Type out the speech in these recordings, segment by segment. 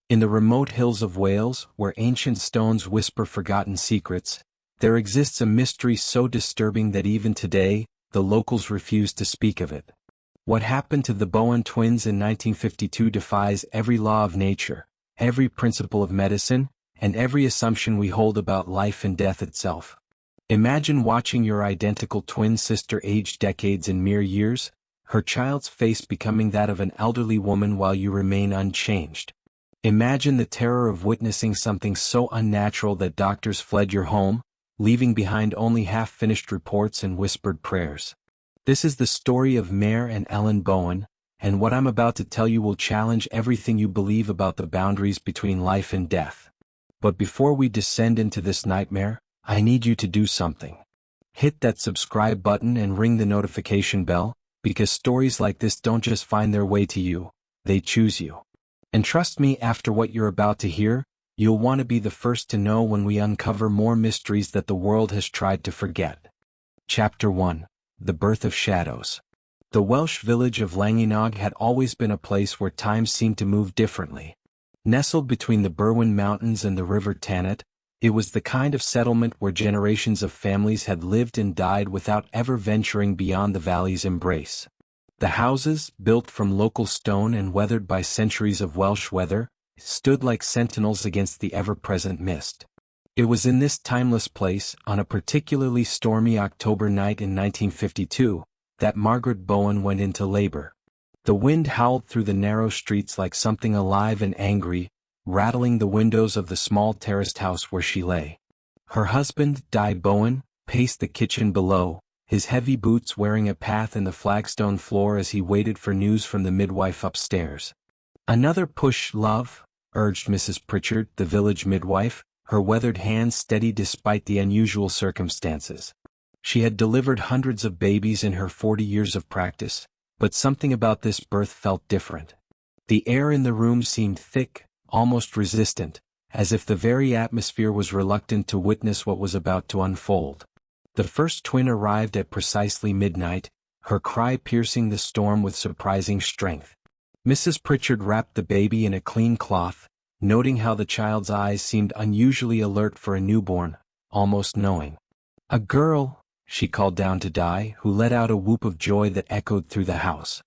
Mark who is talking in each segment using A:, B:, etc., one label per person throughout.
A: In the remote hills of Wales, where ancient stones whisper forgotten secrets, there exists a mystery so disturbing that even today, the locals refuse to speak of it. What happened to the Bowen twins in 1952 defies every law of nature, every principle of medicine, and every assumption we hold about life and death itself. Imagine watching your identical twin sister age decades in mere years, her child's face becoming that of an elderly woman while you remain unchanged. Imagine the terror of witnessing something so unnatural that doctors fled your home, leaving behind only half-finished reports and whispered prayers. This is the story of Mair and Elin Bowen, and what I'm about to tell you will challenge everything you believe about the boundaries between life and death. But before we descend into this nightmare, I need you to do something. Hit that subscribe button and ring the notification bell, because stories like this don't just find their way to you, they choose you. And trust me, after what you're about to hear, you'll want to be the first to know when we uncover more mysteries that the world has tried to forget. Chapter 1. The Birth of Shadows. The Welsh village of Llangynog had always been a place where time seemed to move differently. Nestled between the Bowen Mountains and the River Tanat, it was the kind of settlement where generations of families had lived and died without ever venturing beyond the valley's embrace. The houses, built from local stone and weathered by centuries of Welsh weather, stood like sentinels against the ever-present mist. It was in this timeless place, on a particularly stormy October night in 1952, that Margaret Bowen went into labor. The wind howled through the narrow streets like something alive and angry, rattling the windows of the small terraced house where she lay. Her husband, Di Bowen, paced the kitchen below, his heavy boots wearing a path in the flagstone floor as he waited for news from the midwife upstairs. "Another push, love," urged Mrs. Pritchard, the village midwife, her weathered hands steady despite the unusual circumstances. She had delivered hundreds of babies in her 40 years of practice, but something about this birth felt different. The air in the room seemed thick, almost resistant, as if the very atmosphere was reluctant to witness what was about to unfold. The first twin arrived at precisely midnight, her cry piercing the storm with surprising strength. Mrs. Pritchard wrapped the baby in a clean cloth, noting how the child's eyes seemed unusually alert for a newborn, almost knowing. "A girl," she called down to Di, who let out a whoop of joy that echoed through the house.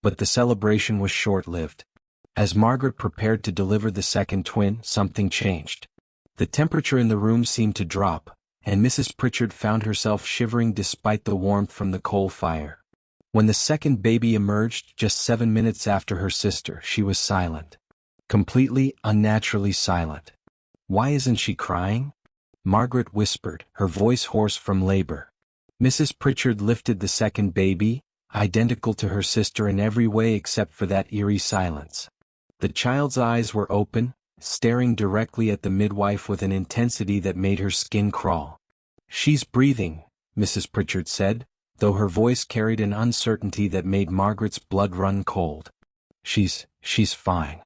A: But the celebration was short-lived. As Margaret prepared to deliver the second twin, something changed. The temperature in the room seemed to drop, and Mrs. Pritchard found herself shivering despite the warmth from the coal fire. When the second baby emerged just 7 minutes after her sister, she was silent. Completely, unnaturally silent. "Why isn't she crying?" Margaret whispered, her voice hoarse from labor. Mrs. Pritchard lifted the second baby, identical to her sister in every way except for that eerie silence. The child's eyes were open, staring directly at the midwife with an intensity that made her skin crawl. "She's breathing," Mrs. Pritchard said, though her voice carried an uncertainty that made Margaret's blood run cold. She's fine."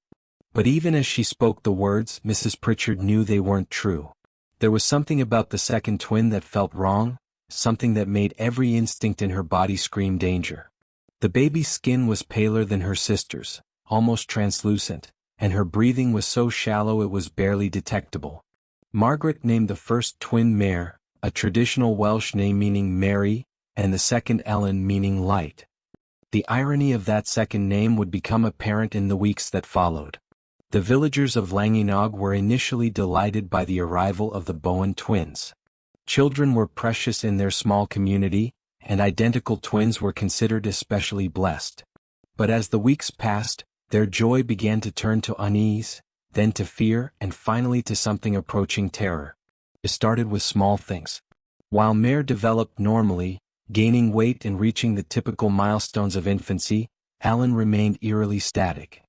A: But even as she spoke the words, Mrs. Pritchard knew they weren't true. There was something about the second twin that felt wrong, something that made every instinct in her body scream danger. The baby's skin was paler than her sister's, almost translucent, and her breathing was so shallow it was barely detectable. Margaret named the first twin Mair, a traditional Welsh name meaning Mary, and the second Elin meaning light. The irony of that second name would become apparent in the weeks that followed. The villagers of Llangynog were initially delighted by the arrival of the Bowen twins. Children were precious in their small community, and identical twins were considered especially blessed. But as the weeks passed, their joy began to turn to unease, then to fear, and finally to something approaching terror. It started with small things. While Mair developed normally, gaining weight and reaching the typical milestones of infancy, Elin remained eerily static.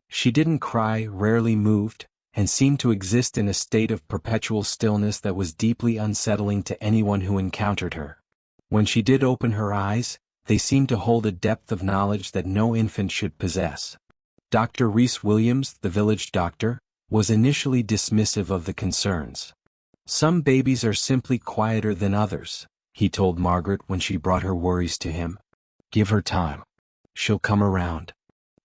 A: She didn't cry, rarely moved, and seemed to exist in a state of perpetual stillness that was deeply unsettling to anyone who encountered her. When she did open her eyes, they seemed to hold a depth of knowledge that no infant should possess. Dr. Rhys Williams, the village doctor, was initially dismissive of the concerns. "Some babies are simply quieter than others," he told Margaret when she brought her worries to him. "Give her time. She'll come around."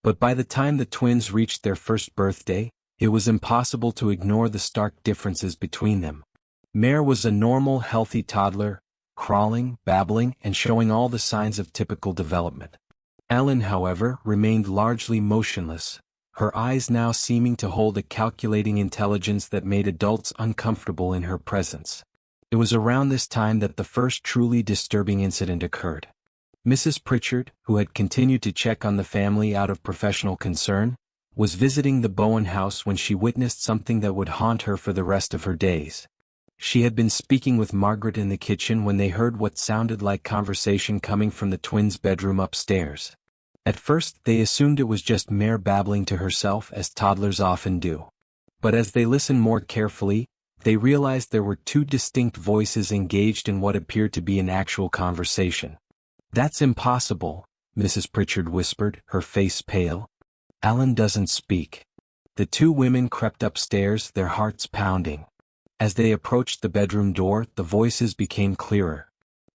A: But by the time the twins reached their first birthday, It was impossible to ignore the stark differences between them. Mair was a normal, healthy toddler, crawling, babbling, and showing all the signs of typical development. Elin, however, remained largely motionless, her eyes now seeming to hold a calculating intelligence that made adults uncomfortable in her presence. It was around this time that the first truly disturbing incident occurred. Mrs. Pritchard, who had continued to check on the family out of professional concern, was visiting the Bowen house when she witnessed something that would haunt her for the rest of her days. She had been speaking with Margaret in the kitchen when they heard what sounded like conversation coming from the twins' bedroom upstairs. At first they assumed it was just Mair babbling to herself as toddlers often do. But as they listened more carefully, they realized there were two distinct voices engaged in what appeared to be an actual conversation. "That's impossible," Mrs. Pritchard whispered, her face pale. "Elin doesn't speak." The two women crept upstairs, their hearts pounding. As they approached the bedroom door, the voices became clearer.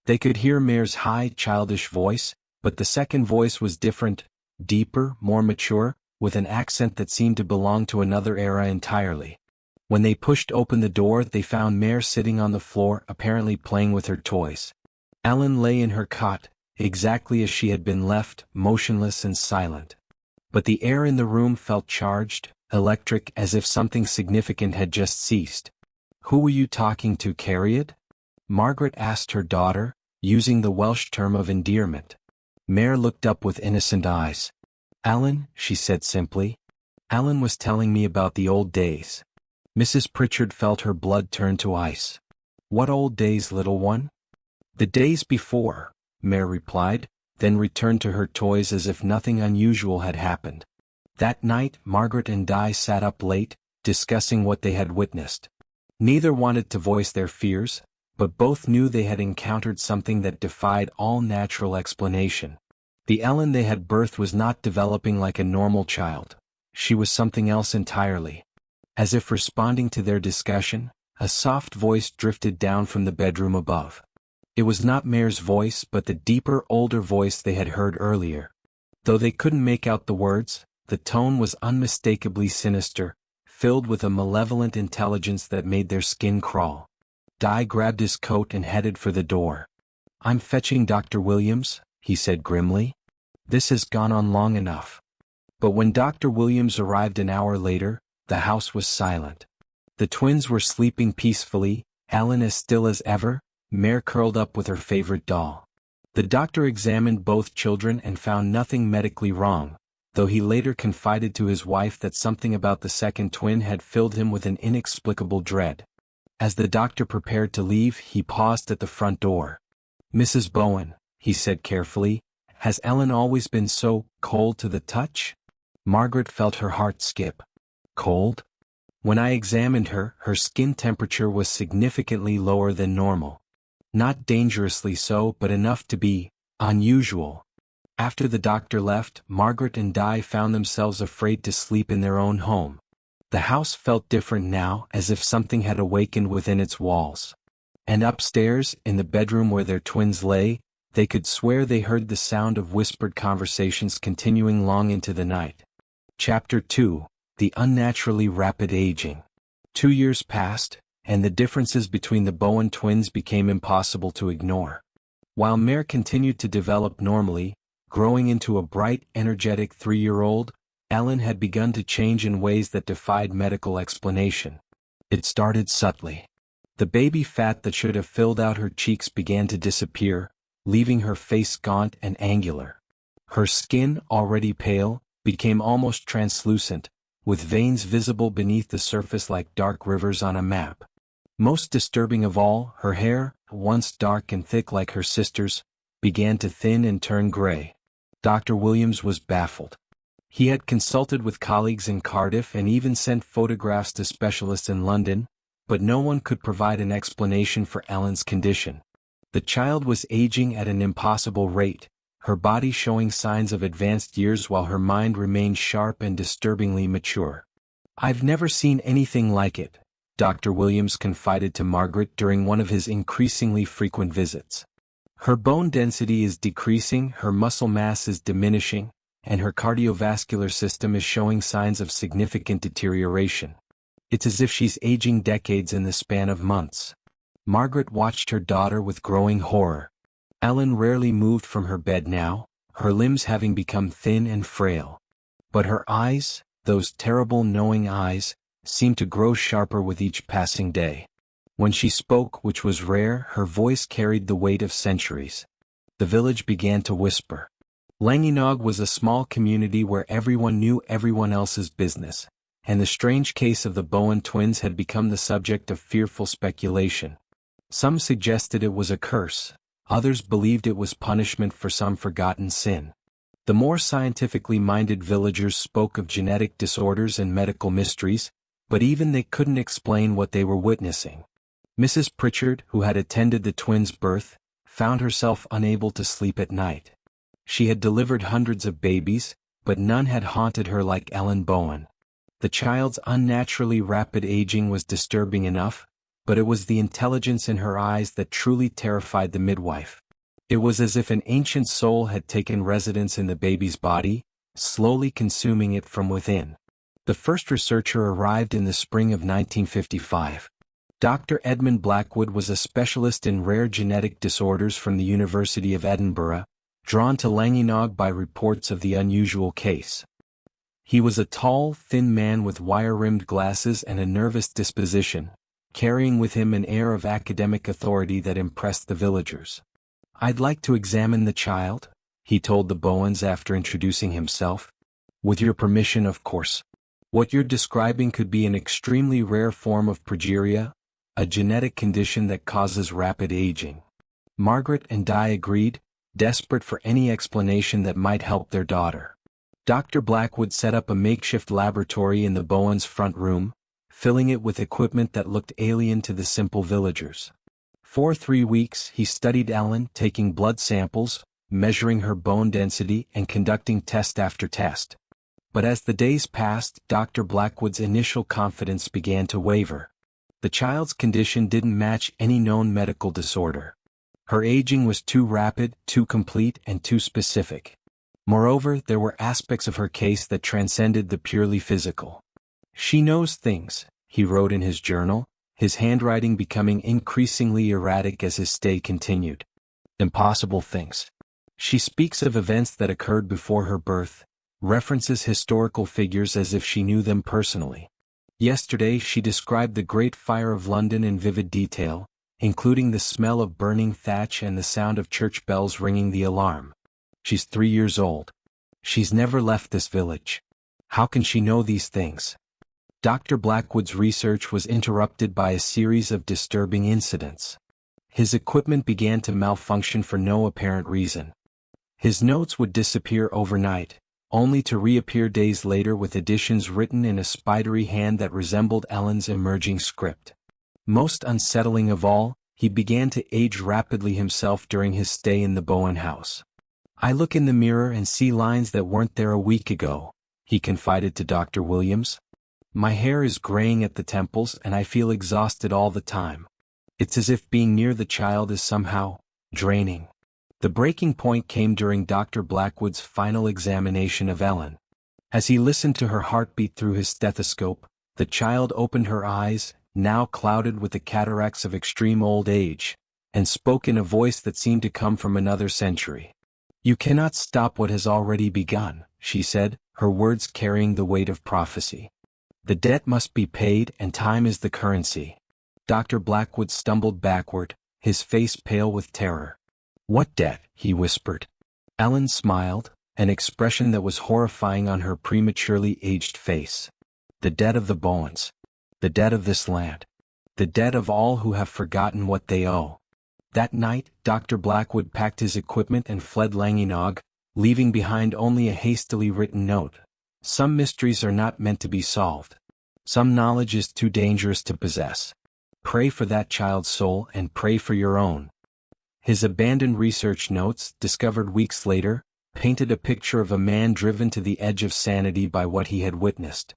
A: They could hear Mair's high, childish voice, but the second voice was different, deeper, more mature, with an accent that seemed to belong to another era entirely. When they pushed open the door, they found Mair sitting on the floor, apparently playing with her toys. Elin lay in her cot, exactly as she had been left, motionless and silent. But the air in the room felt charged, electric, as if something significant had just ceased. "Who were you talking to, Carried?" Margaret asked her daughter, using the Welsh term of endearment. Mair looked up with innocent eyes. "Elin," she said simply. "Elin was telling me about the old days." Mrs. Pritchard felt her blood turn to ice. "What old days, little one?" "The days before," Mair replied, then returned to her toys as if nothing unusual had happened. That night, Margaret and Di sat up late, discussing what they had witnessed. Neither wanted to voice their fears, but both knew they had encountered something that defied all natural explanation. The Elin they had birthed was not developing like a normal child. She was something else entirely. As if responding to their discussion, a soft voice drifted down from the bedroom above. It was not Mair's voice but the deeper, older voice they had heard earlier. Though they couldn't make out the words, the tone was unmistakably sinister, filled with a malevolent intelligence that made their skin crawl. Di grabbed his coat and headed for the door. "I'm fetching Dr. Williams," he said grimly. "This has gone on long enough." But when Dr. Williams arrived an hour later, the house was silent. The twins were sleeping peacefully, Elin as still as ever, Mair curled up with her favorite doll. The doctor examined both children and found nothing medically wrong, though he later confided to his wife that something about the second twin had filled him with an inexplicable dread. As the doctor prepared to leave, he paused at the front door. "Mrs. Bowen," he said carefully, "has Elin always been so cold to the touch?" Margaret felt her heart skip. "Cold?" "When I examined her, her skin temperature was significantly lower than normal. Not dangerously so, but enough to be unusual." After the doctor left, Margaret and Di found themselves afraid to sleep in their own home. The house felt different now, as if something had awakened within its walls. And upstairs, in the bedroom where their twins lay, they could swear they heard the sound of whispered conversations continuing long into the night. Chapter 2: The Unnaturally Rapid Aging. 2 years passed, and the differences between the Bowen twins became impossible to ignore. While Mair continued to develop normally, growing into a bright, energetic 3-year-old, Elin had begun to change in ways that defied medical explanation. It started subtly. The baby fat that should have filled out her cheeks began to disappear, leaving her face gaunt and angular. Her skin, already pale, became almost translucent, with veins visible beneath the surface like dark rivers on a map. Most disturbing of all, her hair, once dark and thick like her sister's, began to thin and turn gray. Dr. Williams was baffled. He had consulted with colleagues in Cardiff and even sent photographs to specialists in London, but no one could provide an explanation for Elin's condition. The child was aging at an impossible rate, her body showing signs of advanced years while her mind remained sharp and disturbingly mature. "I've never seen anything like it," Dr. Williams confided to Margaret during one of his increasingly frequent visits. "Her bone density is decreasing, her muscle mass is diminishing, and her cardiovascular system is showing signs of significant deterioration. It's as if she's aging decades in the span of months. Margaret watched her daughter with growing horror. Elin rarely moved from her bed now, her limbs having become thin and frail. But her eyes, those terrible knowing eyes, seemed to grow sharper with each passing day. When she spoke, which was rare, her voice carried the weight of centuries. The village began to whisper. Llangynog was a small community where everyone knew everyone else's business, and the strange case of the Bowen twins had become the subject of fearful speculation. Some suggested it was a curse, others believed it was punishment for some forgotten sin. The more scientifically minded villagers spoke of genetic disorders and medical mysteries, but even they couldn't explain what they were witnessing. Mrs. Pritchard, who had attended the twins' birth, found herself unable to sleep at night. She had delivered hundreds of babies, but none had haunted her like Elin Bowen. The child's unnaturally rapid aging was disturbing enough, but it was the intelligence in her eyes that truly terrified the midwife. It was as if an ancient soul had taken residence in the baby's body, slowly consuming it from within. The first researcher arrived in the spring of 1955. Dr. Edmund Blackwood was a specialist in rare genetic disorders from the University of Edinburgh, drawn to Llangynog by reports of the unusual case. He was a tall, thin man with wire-rimmed glasses and a nervous disposition, carrying with him an air of academic authority that impressed the villagers. "I'd like to examine the child," he told the Bowens after introducing himself. "With your permission, of course. What you're describing could be an extremely rare form of progeria, a genetic condition that causes rapid aging." Margaret and Di agreed, desperate for any explanation that might help their daughter. Dr. Blackwood set up a makeshift laboratory in the Bowens' front room, filling it with equipment that looked alien to the simple villagers. For 3 weeks he studied Elin, taking blood samples, measuring her bone density and conducting test after test. But as the days passed, Dr. Blackwood's initial confidence began to waver. The child's condition didn't match any known medical disorder. Her aging was too rapid, too complete, and too specific. Moreover, there were aspects of her case that transcended the purely physical. "She knows things," he wrote in his journal, his handwriting becoming increasingly erratic as his stay continued. "Impossible things. She speaks of events that occurred before her birth, references historical figures as if she knew them personally. Yesterday she described the Great Fire of London in vivid detail, including the smell of burning thatch and the sound of church bells ringing the alarm. She's 3 years old. She's never left this village. How can she know these things?" Dr. Blackwood's research was interrupted by a series of disturbing incidents. His equipment began to malfunction for no apparent reason. His notes would disappear overnight, only to reappear days later with additions written in a spidery hand that resembled Ellen's emerging script. Most unsettling of all, he began to age rapidly himself during his stay in the Bowen house. "I look in the mirror and see lines that weren't there a week ago," he confided to Dr. Williams. "My hair is graying at the temples and I feel exhausted all the time. It's as if being near the child is somehow draining." The breaking point came during Dr. Blackwood's final examination of Elin. As he listened to her heartbeat through his stethoscope, the child opened her eyes, now clouded with the cataracts of extreme old age, and spoke in a voice that seemed to come from another century. "You cannot stop what has already begun," she said, her words carrying the weight of prophecy. "The debt must be paid and time is the currency." Dr. Blackwood stumbled backward, his face pale with terror. "What debt?" he whispered. Elin smiled, an expression that was horrifying on her prematurely aged face. "The debt of the Bowens. The debt of this land. The debt of all who have forgotten what they owe." That night, Dr. Blackwood packed his equipment and fled Llangynog, leaving behind only a hastily written note. "Some mysteries are not meant to be solved. Some knowledge is too dangerous to possess. Pray for that child's soul and pray for your own." His abandoned research notes, discovered weeks later, painted a picture of a man driven to the edge of sanity by what he had witnessed.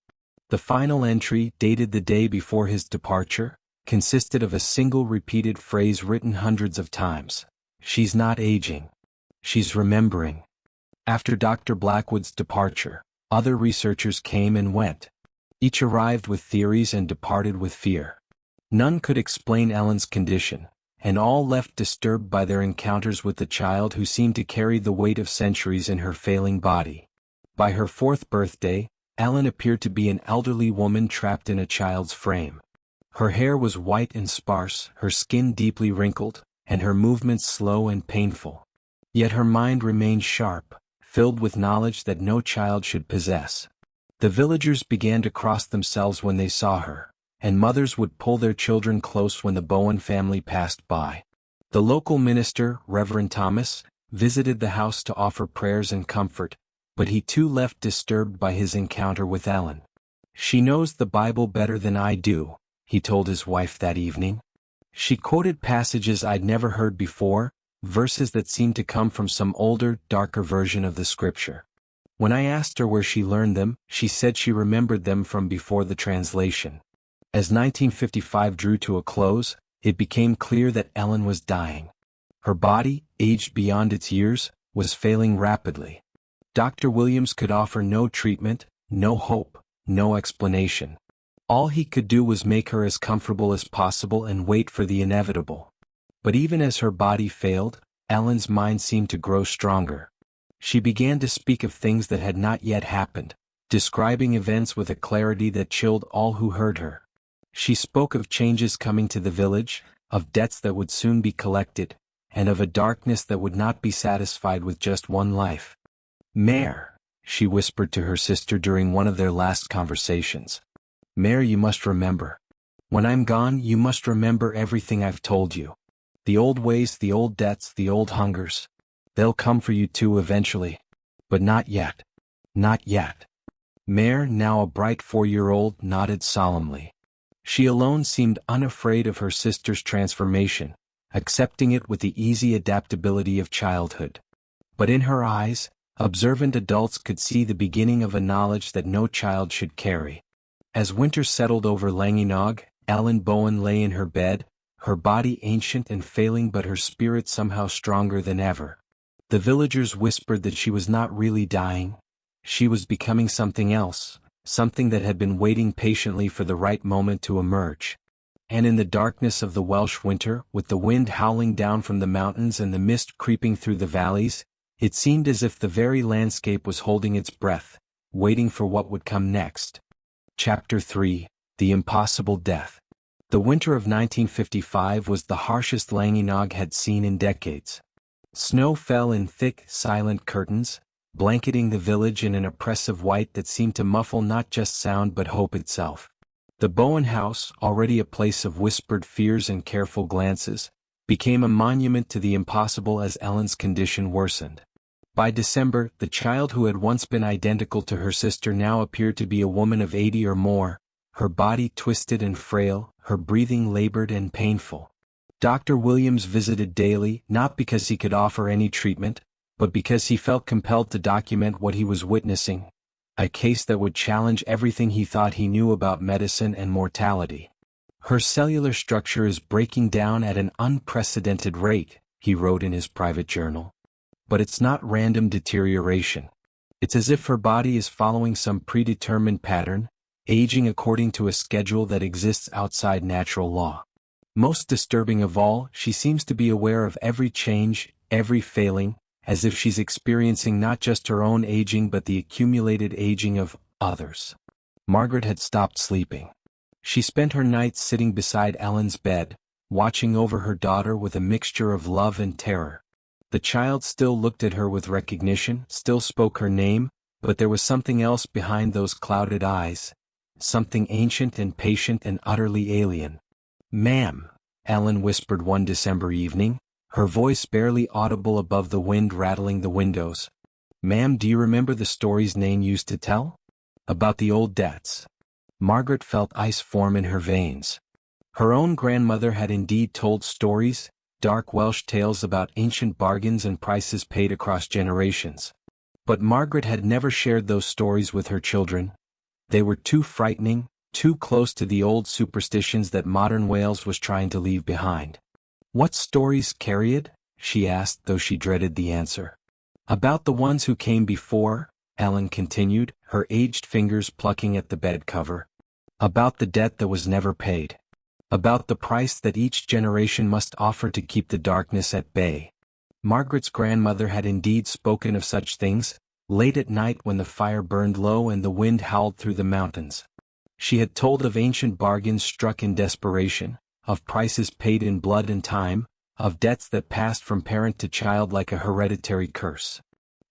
A: The final entry, dated the day before his departure, consisted of a single repeated phrase written hundreds of times. "She's not aging. She's remembering." After Dr. Blackwood's departure, other researchers came and went. Each arrived with theories and departed with fear. None could explain Ellen's condition, and all left disturbed by their encounters with the child who seemed to carry the weight of centuries in her failing body. By her 4th birthday, Ellen appeared to be an elderly woman trapped in a child's frame. Her hair was white and sparse, her skin deeply wrinkled, and her movements slow and painful. Yet her mind remained sharp, filled with knowledge that no child should possess. The villagers began to cross themselves when they saw her, and mothers would pull their children close when the Bowen family passed by. The local minister, Reverend Thomas, visited the house to offer prayers and comfort, but he too left disturbed by his encounter with Ellen. "She knows the Bible better than I do," he told his wife that evening. She quoted passages I'd never heard before, verses that seemed to come from some older, darker version of the scripture. When I asked her where she learned them, she said she remembered them from before the translation. As 1955 drew to a close, it became clear that Ellen was dying. Her body, aged beyond its years, was failing rapidly. Dr. Williams could offer no treatment, no hope, no explanation. All he could do was make her as comfortable as possible and wait for the inevitable. But even as her body failed, Ellen's mind seemed to grow stronger. She began to speak of things that had not yet happened, describing events with a clarity that chilled all who heard her. She spoke of changes coming to the village, of debts that would soon be collected, and of a darkness that would not be satisfied with just one life. "Mair," she whispered to her sister during one of their last conversations. "Mair, you must remember. When I'm gone, you must remember everything I've told you. The old ways, the old debts, the old hungers. They'll come for you too eventually. But not yet. Not yet." Mair, now a bright 4-year-old, nodded solemnly. She alone seemed unafraid of her sister's transformation, accepting it with the easy adaptability of childhood. But in her eyes, observant adults could see the beginning of a knowledge that no child should carry. As winter settled over Llangynog, Ellen Bowen lay in her bed, her body ancient and failing but her spirit somehow stronger than ever. The villagers whispered that she was not really dying. She was becoming something else, something that had been waiting patiently for the right moment to emerge. And in the darkness of the Welsh winter, with the wind howling down from the mountains and the mist creeping through the valleys, it seemed as if the very landscape was holding its breath, waiting for what would come next. Chapter 3: The Impossible Death. The winter of 1955 was the harshest Llangynog had seen in decades. Snow fell in thick, silent curtains, blanketing the village in an oppressive white that seemed to muffle not just sound but hope itself. The Bowen house, already a place of whispered fears and careful glances, became a monument to the impossible as Ellen's condition worsened. By December, the child who had once been identical to her sister now appeared to be a woman of 80 or more, her body twisted and frail, her breathing labored and painful. Dr. Williams visited daily, not because he could offer any treatment, but because he felt compelled to document what he was witnessing, a case that would challenge everything he thought he knew about medicine and mortality. "Her cellular structure is breaking down at an unprecedented rate," he wrote in his private journal. "But it's not random deterioration. It's as if her body is following some predetermined pattern, aging according to a schedule that exists outside natural law. Most disturbing of all, she seems to be aware of every change, every failing, as if she's experiencing not just her own aging but the accumulated aging of others." Margaret had stopped sleeping. She spent her nights sitting beside Ellen's bed, watching over her daughter with a mixture of love and terror. The child still looked at her with recognition, still spoke her name, but there was something else behind those clouded eyes, something ancient and patient and utterly alien. "Ma'am," Ellen whispered one December evening, her voice barely audible above the wind rattling the windows. "Ma'am, do you remember the stories Nain used to tell? About the old debts?" Margaret felt ice form in her veins. Her own grandmother had indeed told stories, dark Welsh tales about ancient bargains and prices paid across generations. But Margaret had never shared those stories with her children. They were too frightening, too close to the old superstitions that modern Wales was trying to leave behind. "What stories, Cariad?" she asked, though she dreaded the answer. About the ones who came before, Elin continued, her aged fingers plucking at the bed cover. About the debt that was never paid. About the price that each generation must offer to keep the darkness at bay. Margaret's grandmother had indeed spoken of such things, late at night when the fire burned low and the wind howled through the mountains. She had told of ancient bargains struck in desperation, of prices paid in blood and time, of debts that passed from parent to child like a hereditary curse.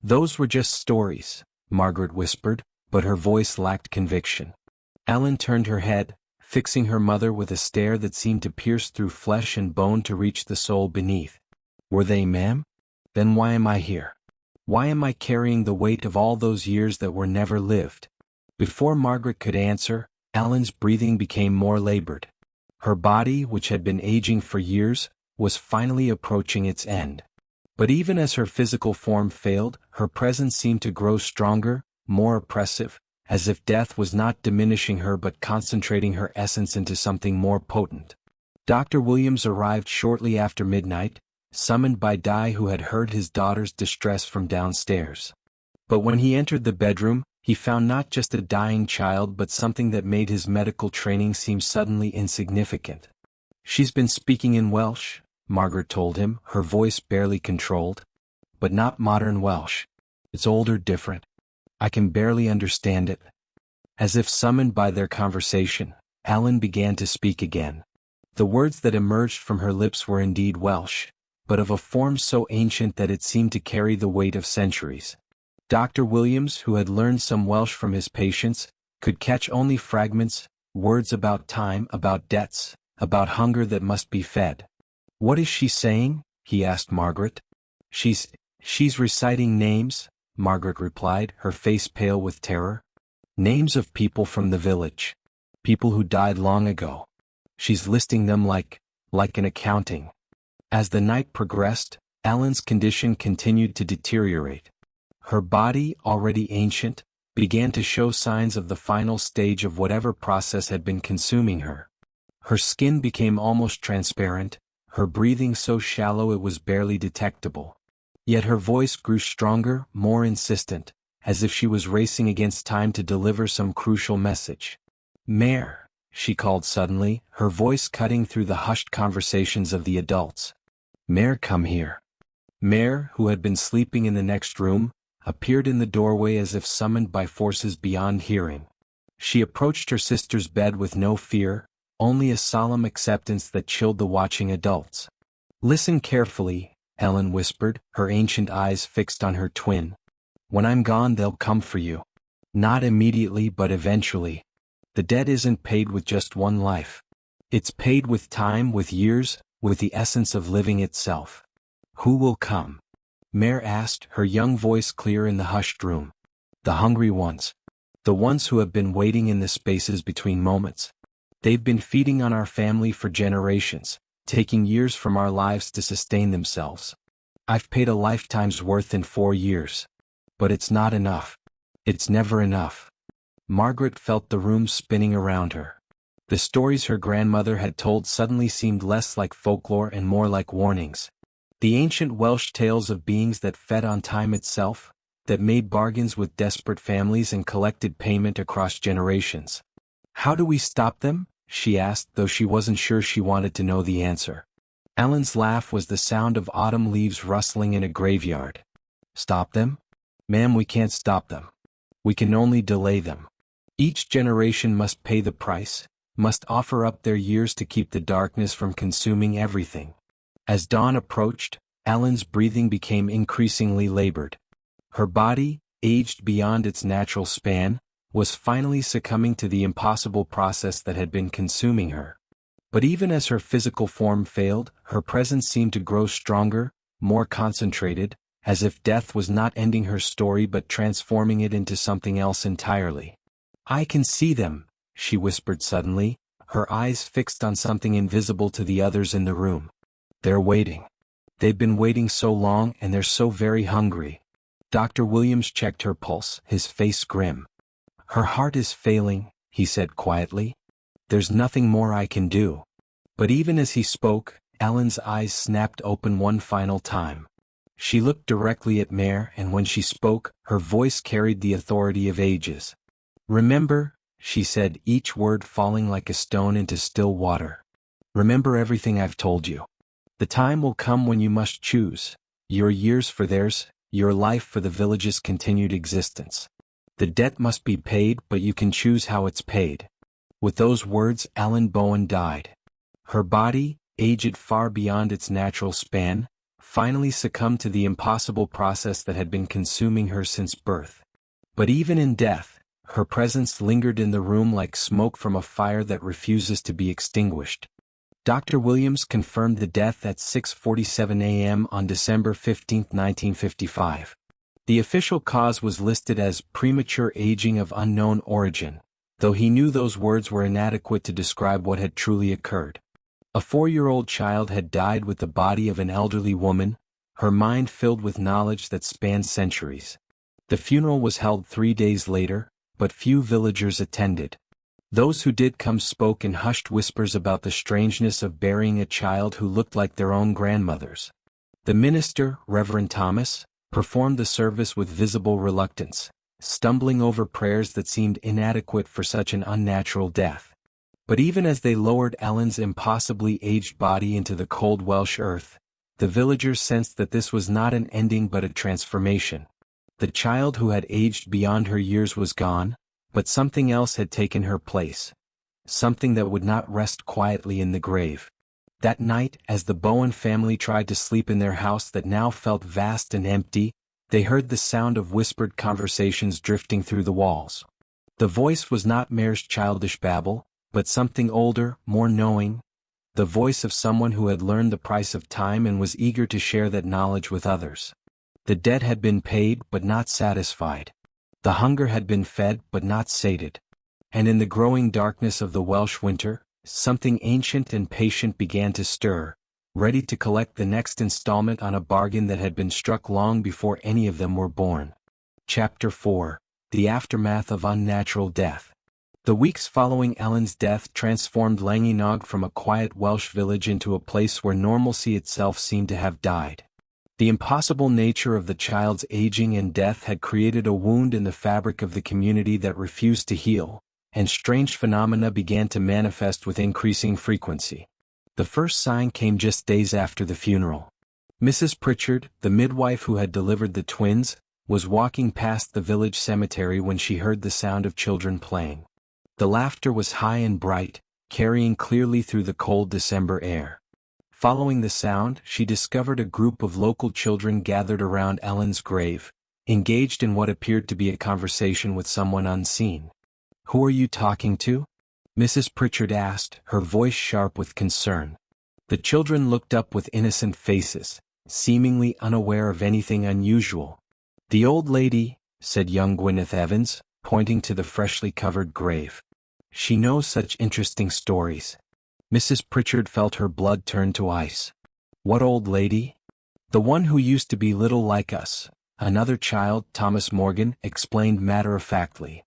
A: Those were just stories, Margaret whispered, but her voice lacked conviction. Elin turned her head, fixing her mother with a stare that seemed to pierce through flesh and bone to reach the soul beneath. Were they, ma'am? Then why am I here? Why am I carrying the weight of all those years that were never lived? Before Margaret could answer, Elin's breathing became more labored. Her body, which had been aging for years, was finally approaching its end. But even as her physical form failed, her presence seemed to grow stronger, more oppressive, as if death was not diminishing her but concentrating her essence into something more potent. Dr. Williams arrived shortly after midnight, summoned by Di, who had heard his daughter's distress from downstairs. But when he entered the bedroom, he found not just a dying child but something that made his medical training seem suddenly insignificant. "She's been speaking in Welsh," Margaret told him, her voice barely controlled. "But not modern Welsh. It's older, different. I can barely understand it." As if summoned by their conversation, Elin began to speak again. The words that emerged from her lips were indeed Welsh, but of a form so ancient that it seemed to carry the weight of centuries. Dr. Williams, who had learned some Welsh from his patients, could catch only fragments, words about time, about debts, about hunger that must be fed. "What is she saying?" he asked Margaret. She's reciting names," Margaret replied, her face pale with terror. "Names of people from the village. People who died long ago. She's listing them like an accounting." As the night progressed, Elin's condition continued to deteriorate. Her body, already ancient, began to show signs of the final stage of whatever process had been consuming her. Her skin became almost transparent, her breathing so shallow it was barely detectable. Yet her voice grew stronger, more insistent, as if she was racing against time to deliver some crucial message. "Mair," she called suddenly, her voice cutting through the hushed conversations of the adults. "Mair, come here." Mair, who had been sleeping in the next room, appeared in the doorway as if summoned by forces beyond hearing. She approached her sister's bed with no fear, only a solemn acceptance that chilled the watching adults. "Listen carefully," Elin whispered, her ancient eyes fixed on her twin. "When I'm gone they'll come for you. Not immediately but eventually. The debt isn't paid with just one life. It's paid with time, with years, with the essence of living itself." "Who will come?" Mair asked, her young voice clear in the hushed room. "The hungry ones. The ones who have been waiting in the spaces between moments. They've been feeding on our family for generations, taking years from our lives to sustain themselves. I've paid a lifetime's worth in 4 years. But it's not enough. It's never enough." Margaret felt the room spinning around her. The stories her grandmother had told suddenly seemed less like folklore and more like warnings. The ancient Welsh tales of beings that fed on time itself, that made bargains with desperate families and collected payment across generations. "How do we stop them?" she asked, though she wasn't sure she wanted to know the answer. Elin's laugh was the sound of autumn leaves rustling in a graveyard. "Stop them? Ma'am, we can't stop them. We can only delay them. Each generation must pay the price, must offer up their years to keep the darkness from consuming everything." As dawn approached, Elin's breathing became increasingly labored. Her body, aged beyond its natural span, was finally succumbing to the impossible process that had been consuming her. But even as her physical form failed, her presence seemed to grow stronger, more concentrated, as if death was not ending her story but transforming it into something else entirely. "I can see them," she whispered suddenly, her eyes fixed on something invisible to the others in the room. "They're waiting. They've been waiting so long and they're so very hungry." Dr. Williams checked her pulse, his face grim. "Her heart is failing," he said quietly. "There's nothing more I can do." But even as he spoke, Elin's eyes snapped open one final time. She looked directly at Mair, and when she spoke, her voice carried the authority of ages. "Remember," she said, each word falling like a stone into still water. "Remember everything I've told you. The time will come when you must choose. Your years for theirs, your life for the village's continued existence. The debt must be paid, but you can choose how it's paid." With those words, Ellen Bowen died. Her body, aged far beyond its natural span, finally succumbed to the impossible process that had been consuming her since birth. But even in death, her presence lingered in the room like smoke from a fire that refuses to be extinguished. Dr. Williams confirmed the death at 6:47 a.m. on December 15, 1955. The official cause was listed as premature aging of unknown origin, though he knew those words were inadequate to describe what had truly occurred. A 4-year-old child had died with the body of an elderly woman, her mind filled with knowledge that spanned centuries. The funeral was held 3 days later, but few villagers attended. Those who did come spoke in hushed whispers about the strangeness of burying a child who looked like their own grandmother's. The minister, Reverend Thomas, performed the service with visible reluctance, stumbling over prayers that seemed inadequate for such an unnatural death. But even as they lowered Ellen's impossibly aged body into the cold Welsh earth, the villagers sensed that this was not an ending but a transformation. The child who had aged beyond her years was gone, but something else had taken her place. Something that would not rest quietly in the grave. That night, as the Bowen family tried to sleep in their house that now felt vast and empty, they heard the sound of whispered conversations drifting through the walls. The voice was not Mair's childish babble, but something older, more knowing, the voice of someone who had learned the price of time and was eager to share that knowledge with others. The debt had been paid but not satisfied. The hunger had been fed but not sated. And in the growing darkness of the Welsh winter, something ancient and patient began to stir, ready to collect the next installment on a bargain that had been struck long before any of them were born. Chapter 4: The Aftermath of Unnatural Death. The weeks following Ellen's death transformed Llangynog from a quiet Welsh village into a place where normalcy itself seemed to have died. The impossible nature of the child's aging and death had created a wound in the fabric of the community that refused to heal, and strange phenomena began to manifest with increasing frequency. The first sign came just days after the funeral. Mrs. Pritchard, the midwife who had delivered the twins, was walking past the village cemetery when she heard the sound of children playing. The laughter was high and bright, carrying clearly through the cold December air. Following the sound, she discovered a group of local children gathered around Ellen's grave, engaged in what appeared to be a conversation with someone unseen. "Who are you talking to?" Mrs. Pritchard asked, her voice sharp with concern. The children looked up with innocent faces, seemingly unaware of anything unusual. "The old lady," said young Gwyneth Evans, pointing to the freshly covered grave. "She knows such interesting stories." Mrs. Pritchard felt her blood turn to ice. "What old lady?" "The one who used to be little like us," another child, Thomas Morgan, explained matter-of-factly.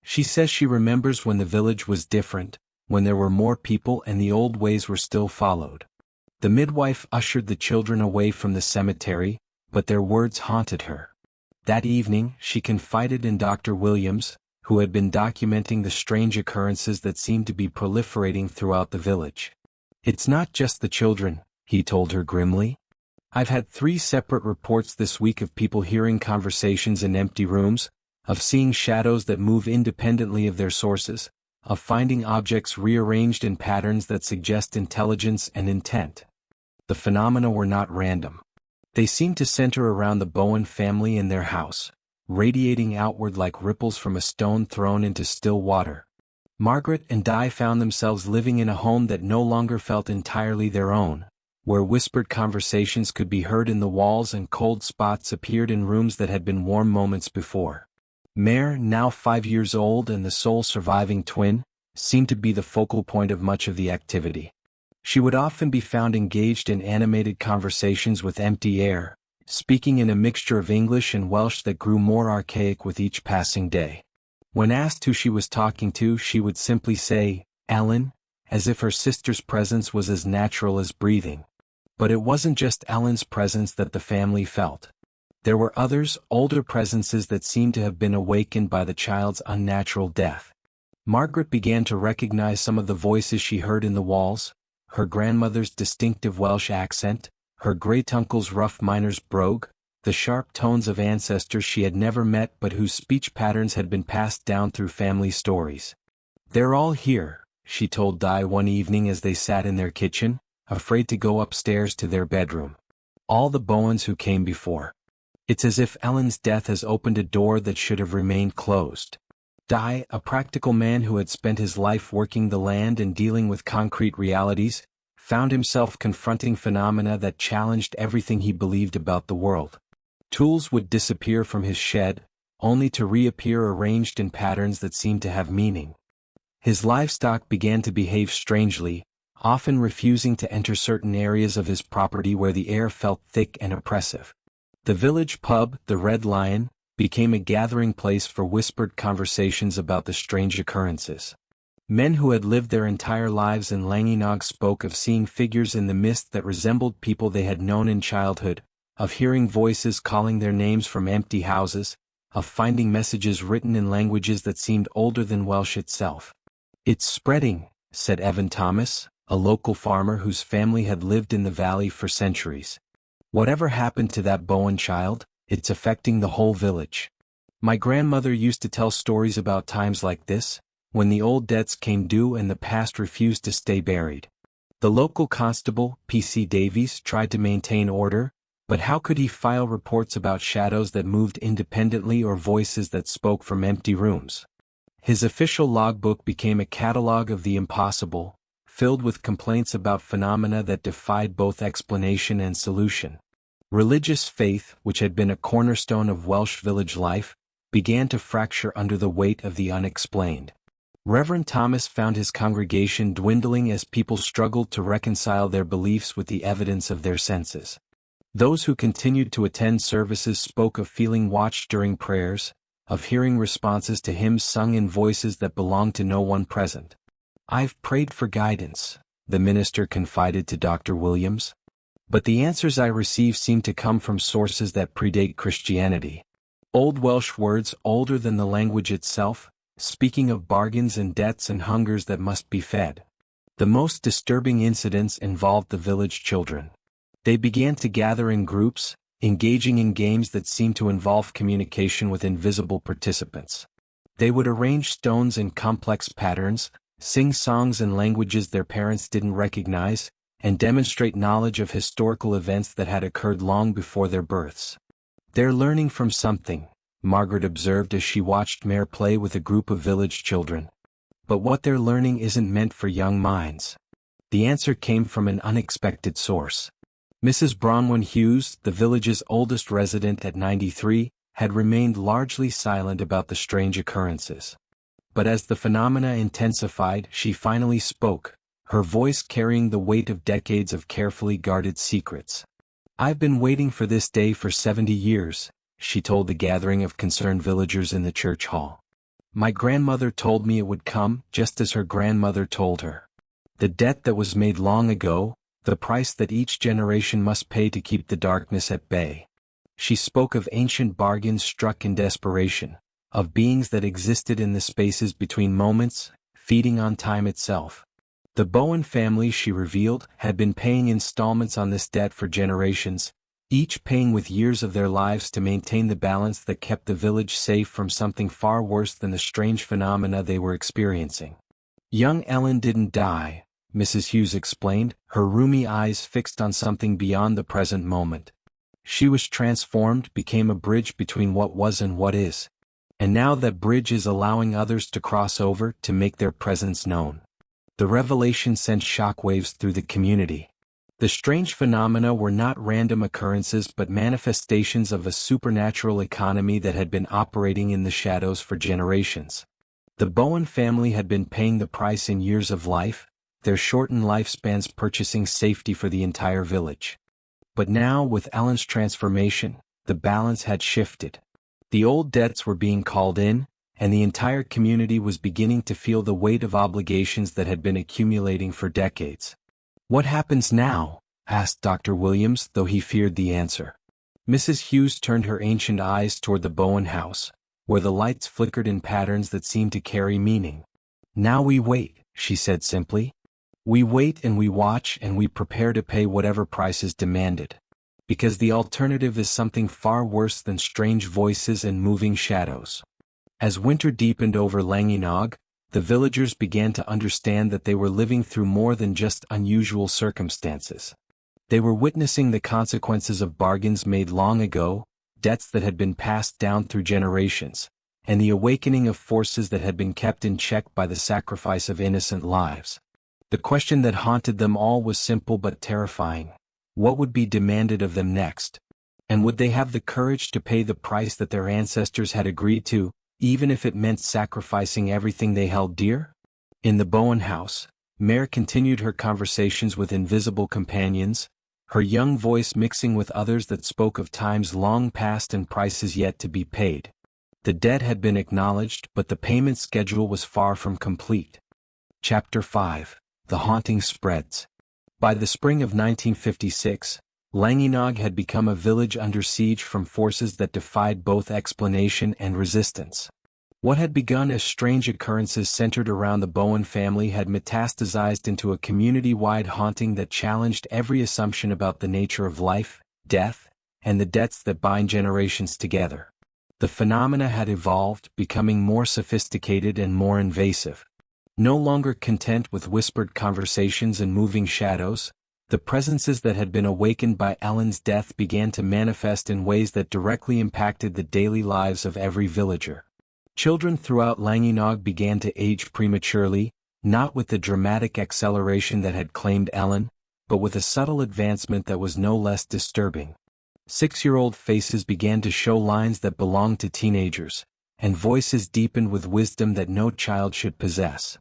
A: "She says she remembers when the village was different, when there were more people and the old ways were still followed." The midwife ushered the children away from the cemetery, but their words haunted her. That evening, she confided in Dr. Williams, who had been documenting the strange occurrences that seemed to be proliferating throughout the village. "It's not just the children," he told her grimly. "I've had 3 separate reports this week of people hearing conversations in empty rooms, of seeing shadows that move independently of their sources, of finding objects rearranged in patterns that suggest intelligence and intent. The phenomena were not random. They seemed to center around the Bowen family and their house, radiating outward like ripples from a stone thrown into still water. Margaret and Di found themselves living in a home that no longer felt entirely their own, where whispered conversations could be heard in the walls and cold spots appeared in rooms that had been warm moments before. Mair, now 5 years old and the sole surviving twin, seemed to be the focal point of much of the activity. She would often be found engaged in animated conversations with empty air, speaking in a mixture of English and Welsh that grew more archaic with each passing day. When asked who she was talking to, she would simply say, "Ellen," as if her sister's presence was as natural as breathing. But it wasn't just Ellen's presence that the family felt. There were others, older presences that seemed to have been awakened by the child's unnatural death. Margaret began to recognize some of the voices she heard in the walls: her grandmother's distinctive Welsh accent, her great-uncle's rough miner's brogue, the sharp tones of ancestors she had never met but whose speech patterns had been passed down through family stories. "They're all here," she told Di one evening as they sat in their kitchen, afraid to go upstairs to their bedroom. "All the Bowens who came before. It's as if Ellen's death has opened a door that should have remained closed." Di, a practical man who had spent his life working the land and dealing with concrete realities, found himself confronting phenomena that challenged everything he believed about the world. Tools would disappear from his shed, only to reappear arranged in patterns that seemed to have meaning. His livestock began to behave strangely, often refusing to enter certain areas of his property where the air felt thick and oppressive. The village pub, the Red Lion, became a gathering place for whispered conversations about the strange occurrences. Men who had lived their entire lives in Llangynog spoke of seeing figures in the mist that resembled people they had known in childhood, of hearing voices calling their names from empty houses, of finding messages written in languages that seemed older than Welsh itself. "It's spreading," said Evan Thomas, a local farmer whose family had lived in the valley for centuries. "Whatever happened to that Bowen child, it's affecting the whole village. My grandmother used to tell stories about times like this, when the old debts came due and the past refused to stay buried. The local constable, P.C. Davies, tried to maintain order, but how could he file reports about shadows that moved independently or voices that spoke from empty rooms? His official logbook became a catalogue of the impossible, filled with complaints about phenomena that defied both explanation and solution. Religious faith, which had been a cornerstone of Welsh village life, began to fracture under the weight of the unexplained. Reverend Thomas found his congregation dwindling as people struggled to reconcile their beliefs with the evidence of their senses. Those who continued to attend services spoke of feeling watched during prayers, of hearing responses to hymns sung in voices that belonged to no one present. "I've prayed for guidance," the minister confided to Dr. Williams. "But the answers I receive seem to come from sources that predate Christianity. Old Welsh words older than the language itself, speaking of bargains and debts and hungers that must be fed." The most disturbing incidents involved the village children. They began to gather in groups, engaging in games that seemed to involve communication with invisible participants. They would arrange stones in complex patterns, sing songs in languages their parents didn't recognize, and demonstrate knowledge of historical events that had occurred long before their births. "They're learning from something," Margaret observed as she watched Mair play with a group of village children. "But what they're learning isn't meant for young minds." The answer came from an unexpected source. Mrs. Bronwyn Hughes, the village's oldest resident at 93, had remained largely silent about the strange occurrences. But as the phenomena intensified, she finally spoke, her voice carrying the weight of decades of carefully guarded secrets. "I've been waiting for this day for 70 years, she told the gathering of concerned villagers in the church hall. "My grandmother told me it would come, just as her grandmother told her. The debt that was made long ago, the price that each generation must pay to keep the darkness at bay." She spoke of ancient bargains struck in desperation, of beings that existed in the spaces between moments, feeding on time itself. The Bowen family, she revealed, had been paying installments on this debt for generations, each paying with years of their lives to maintain the balance that kept the village safe from something far worse than the strange phenomena they were experiencing. "Young Ellen didn't die," Mrs. Hughes explained, her rheumy eyes fixed on something beyond the present moment. "She was transformed, became a bridge between what was and what is. And now that bridge is allowing others to cross over, to make their presence known." The revelation sent shockwaves through the community. The strange phenomena were not random occurrences but manifestations of a supernatural economy that had been operating in the shadows for generations. The Bowen family had been paying the price in years of life, their shortened lifespans purchasing safety for the entire village. But now, with Ellen's transformation, the balance had shifted. The old debts were being called in, and the entire community was beginning to feel the weight of obligations that had been accumulating for decades. "What happens now?" asked Dr. Williams, though he feared the answer. Mrs. Hughes turned her ancient eyes toward the Bowen house, where the lights flickered in patterns that seemed to carry meaning. "Now we wait," she said simply. "We wait and we watch and we prepare to pay whatever price is demanded. Because the alternative is something far worse than strange voices and moving shadows." As winter deepened over Llangynog, the villagers began to understand that they were living through more than just unusual circumstances. They were witnessing the consequences of bargains made long ago, debts that had been passed down through generations, and the awakening of forces that had been kept in check by the sacrifice of innocent lives. The question that haunted them all was simple but terrifying. What would be demanded of them next? And would they have the courage to pay the price that their ancestors had agreed to, even if it meant sacrificing everything they held dear? In the Bowen house, Mair continued her conversations with invisible companions, her young voice mixing with others that spoke of times long past and prices yet to be paid. The debt had been acknowledged, but the payment schedule was far from complete. Chapter 5. The Haunting Spreads. By the spring of 1956, Llangynog had become a village under siege from forces that defied both explanation and resistance. What had begun as strange occurrences centered around the Bowen family had metastasized into a community-wide haunting that challenged every assumption about the nature of life, death, and the debts that bind generations together. The phenomena had evolved, becoming more sophisticated and more invasive. No longer content with whispered conversations and moving shadows, the presences that had been awakened by Ellen's death began to manifest in ways that directly impacted the daily lives of every villager. Children throughout Llangynog began to age prematurely, not with the dramatic acceleration that had claimed Ellen, but with a subtle advancement that was no less disturbing. 6-year-old faces began to show lines that belonged to teenagers, and voices deepened with wisdom that no child should possess.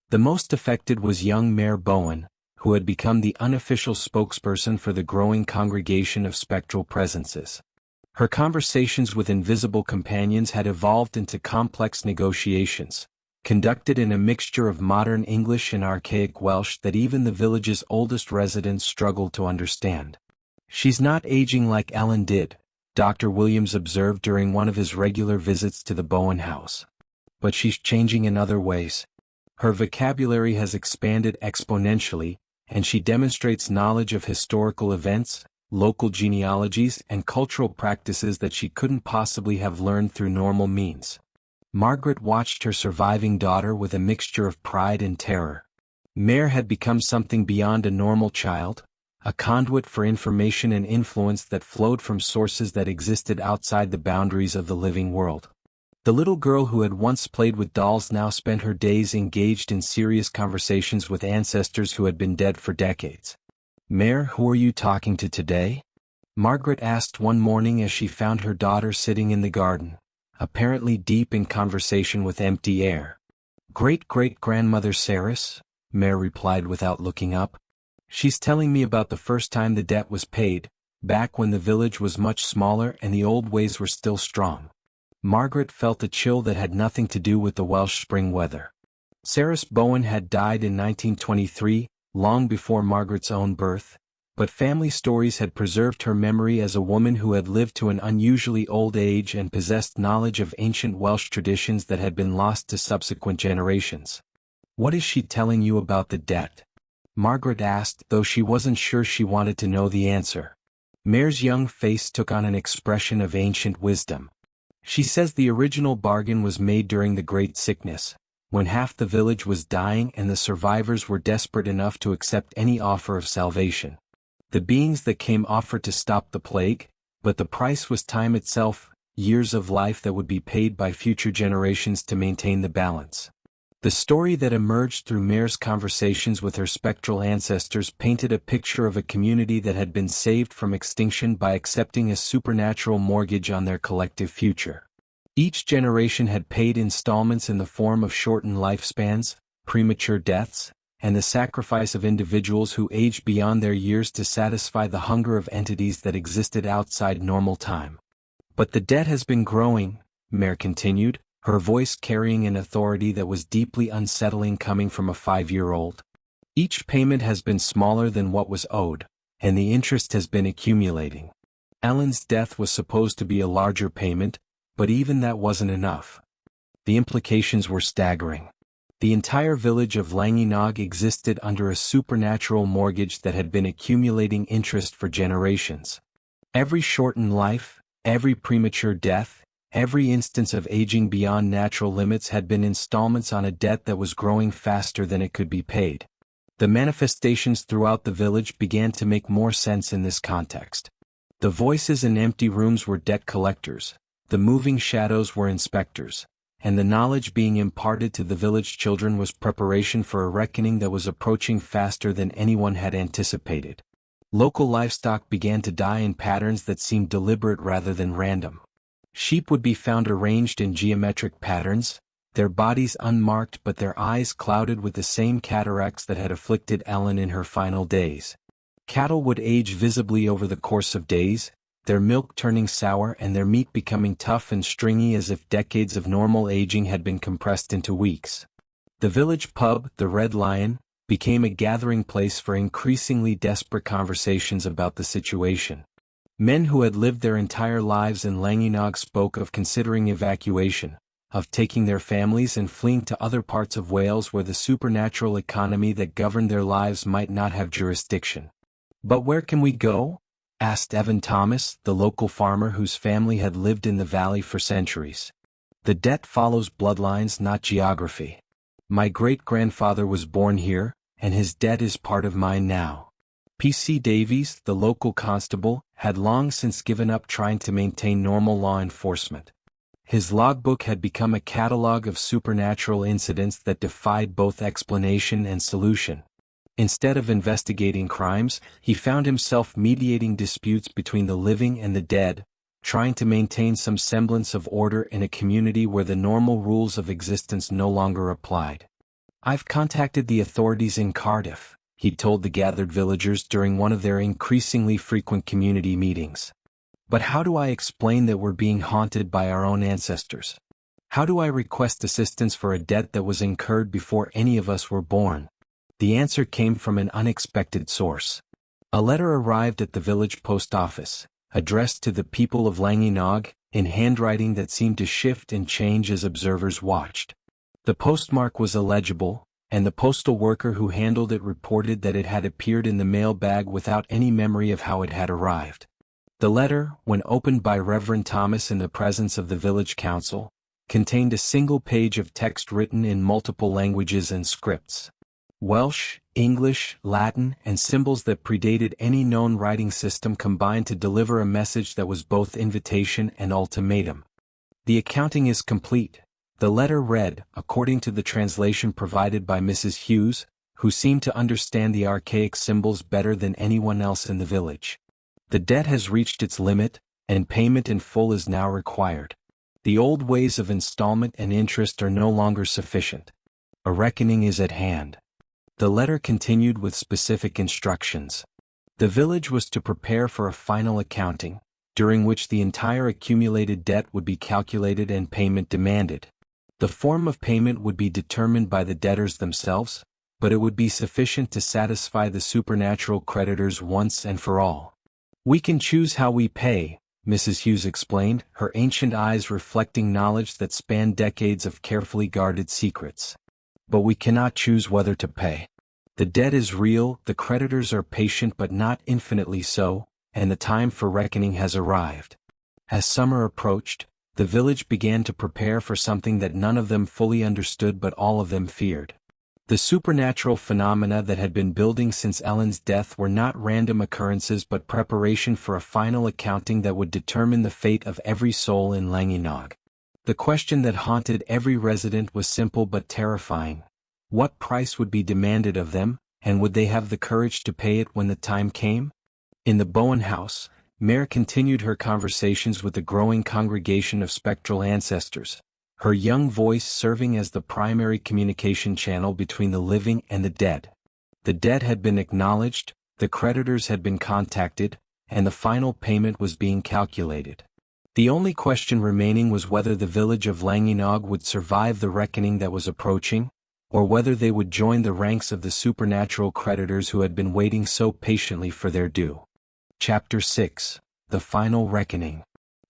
A: The most affected was young Mair Bowen, who had become the unofficial spokesperson for the growing congregation of spectral presences. Her conversations with invisible companions had evolved into complex negotiations, conducted in a mixture of modern English and archaic Welsh that even the village's oldest residents struggled to understand. "She's not aging like Ellen did," Dr. Williams observed during one of his regular visits to the Bowen house. "But she's changing in other ways. Her vocabulary has expanded exponentially, and she demonstrates knowledge of historical events, local genealogies, and cultural practices that she couldn't possibly have learned through normal means." Margaret watched her surviving daughter with a mixture of pride and terror. Mair had become something beyond a normal child, a conduit for information and influence that flowed from sources that existed outside the boundaries of the living world. The little girl who had once played with dolls now spent her days engaged in serious conversations with ancestors who had been dead for decades. "Mair, who are you talking to today?" Margaret asked one morning as she found her daughter sitting in the garden, apparently deep in conversation with empty air. "Great-great-grandmother Saris," Mair replied without looking up. "She's telling me about the first time the debt was paid, back when the village was much smaller and the old ways were still strong." Margaret felt a chill that had nothing to do with the Welsh spring weather. Saris Bowen had died in 1923, long before Margaret's own birth, but family stories had preserved her memory as a woman who had lived to an unusually old age and possessed knowledge of ancient Welsh traditions that had been lost to subsequent generations. "What is she telling you about the debt?" Margaret asked, though she wasn't sure she wanted to know the answer. Mair's young face took on an expression of ancient wisdom. "She says the original bargain was made during the Great Sickness, when half the village was dying and the survivors were desperate enough to accept any offer of salvation. The beings that came offered to stop the plague, but the price was time itself, years of life that would be paid by future generations to maintain the balance." The story that emerged through Mair's conversations with her spectral ancestors painted a picture of a community that had been saved from extinction by accepting a supernatural mortgage on their collective future. Each generation had paid installments in the form of shortened lifespans, premature deaths, and the sacrifice of individuals who aged beyond their years to satisfy the hunger of entities that existed outside normal time. "But the debt has been growing," Mair continued, her voice carrying an authority that was deeply unsettling coming from a 5-year-old. "Each payment has been smaller than what was owed, and the interest has been accumulating. Elin's death was supposed to be a larger payment, but even that wasn't enough. The implications were staggering. The entire village of Llangynog existed under a supernatural mortgage that had been accumulating interest for generations. Every shortened life, every premature death, every instance of aging beyond natural limits had been installments on a debt that was growing faster than it could be paid. The manifestations throughout the village began to make more sense in this context. The voices in empty rooms were debt collectors, the moving shadows were inspectors, and the knowledge being imparted to the village children was preparation for a reckoning that was approaching faster than anyone had anticipated. Local livestock began to die in patterns that seemed deliberate rather than random. Sheep would be found arranged in geometric patterns, their bodies unmarked but their eyes clouded with the same cataracts that had afflicted Elin in her final days. Cattle would age visibly over the course of days, their milk turning sour and their meat becoming tough and stringy as if decades of normal aging had been compressed into weeks. The village pub, the Red Lion, became a gathering place for increasingly desperate conversations about the situation. Men who had lived their entire lives in Llangynog spoke of considering evacuation, of taking their families and fleeing to other parts of Wales where the supernatural economy that governed their lives might not have jurisdiction. "But where can we go?" asked Evan Thomas, the local farmer whose family had lived in the valley for centuries. "The debt follows bloodlines, not geography. My great-grandfather was born here, and his debt is part of mine now." P.C. Davies, the local constable, had long since given up trying to maintain normal law enforcement. His logbook had become a catalogue of supernatural incidents that defied both explanation and solution. Instead of investigating crimes, he found himself mediating disputes between the living and the dead, trying to maintain some semblance of order in a community where the normal rules of existence no longer applied. "I've contacted the authorities in Cardiff," he told the gathered villagers during one of their increasingly frequent community meetings. "But how do I explain that we're being haunted by our own ancestors? How do I request assistance for a debt that was incurred before any of us were born?" The answer came from an unexpected source. A letter arrived at the village post office, addressed to the people of Llangynog, in handwriting that seemed to shift and change as observers watched. The postmark was illegible, and the postal worker who handled it reported that it had appeared in the mail bag without any memory of how it had arrived. The letter, when opened by Reverend Thomas in the presence of the village council, contained a single page of text written in multiple languages and scripts. Welsh, English, Latin, and symbols that predated any known writing system combined to deliver a message that was both invitation and ultimatum. "The accounting is complete," the letter read, according to the translation provided by Mrs. Hughes, who seemed to understand the archaic symbols better than anyone else in the village. "The debt has reached its limit, and payment in full is now required. The old ways of installment and interest are no longer sufficient. A reckoning is at hand." The letter continued with specific instructions. The village was to prepare for a final accounting, during which the entire accumulated debt would be calculated and payment demanded. The form of payment would be determined by the debtors themselves, but it would be sufficient to satisfy the supernatural creditors once and for all. "We can choose how we pay," Mrs. Hughes explained, her ancient eyes reflecting knowledge that spanned decades of carefully guarded secrets. "But we cannot choose whether to pay. The debt is real, the creditors are patient but not infinitely so, and the time for reckoning has arrived." As summer approached, the village began to prepare for something that none of them fully understood but all of them feared. The supernatural phenomena that had been building since Elin's death were not random occurrences but preparation for a final accounting that would determine the fate of every soul in Llangynog. The question that haunted every resident was simple but terrifying. What price would be demanded of them, and would they have the courage to pay it when the time came? In the Bowen house, Mair continued her conversations with the growing congregation of spectral ancestors, her young voice serving as the primary communication channel between the living and the dead. The debt had been acknowledged, the creditors had been contacted, and the final payment was being calculated. The only question remaining was whether the village of Llangynog would survive the reckoning that was approaching, or whether they would join the ranks of the supernatural creditors who had been waiting so patiently for their due. Chapter 6: The Final Reckoning.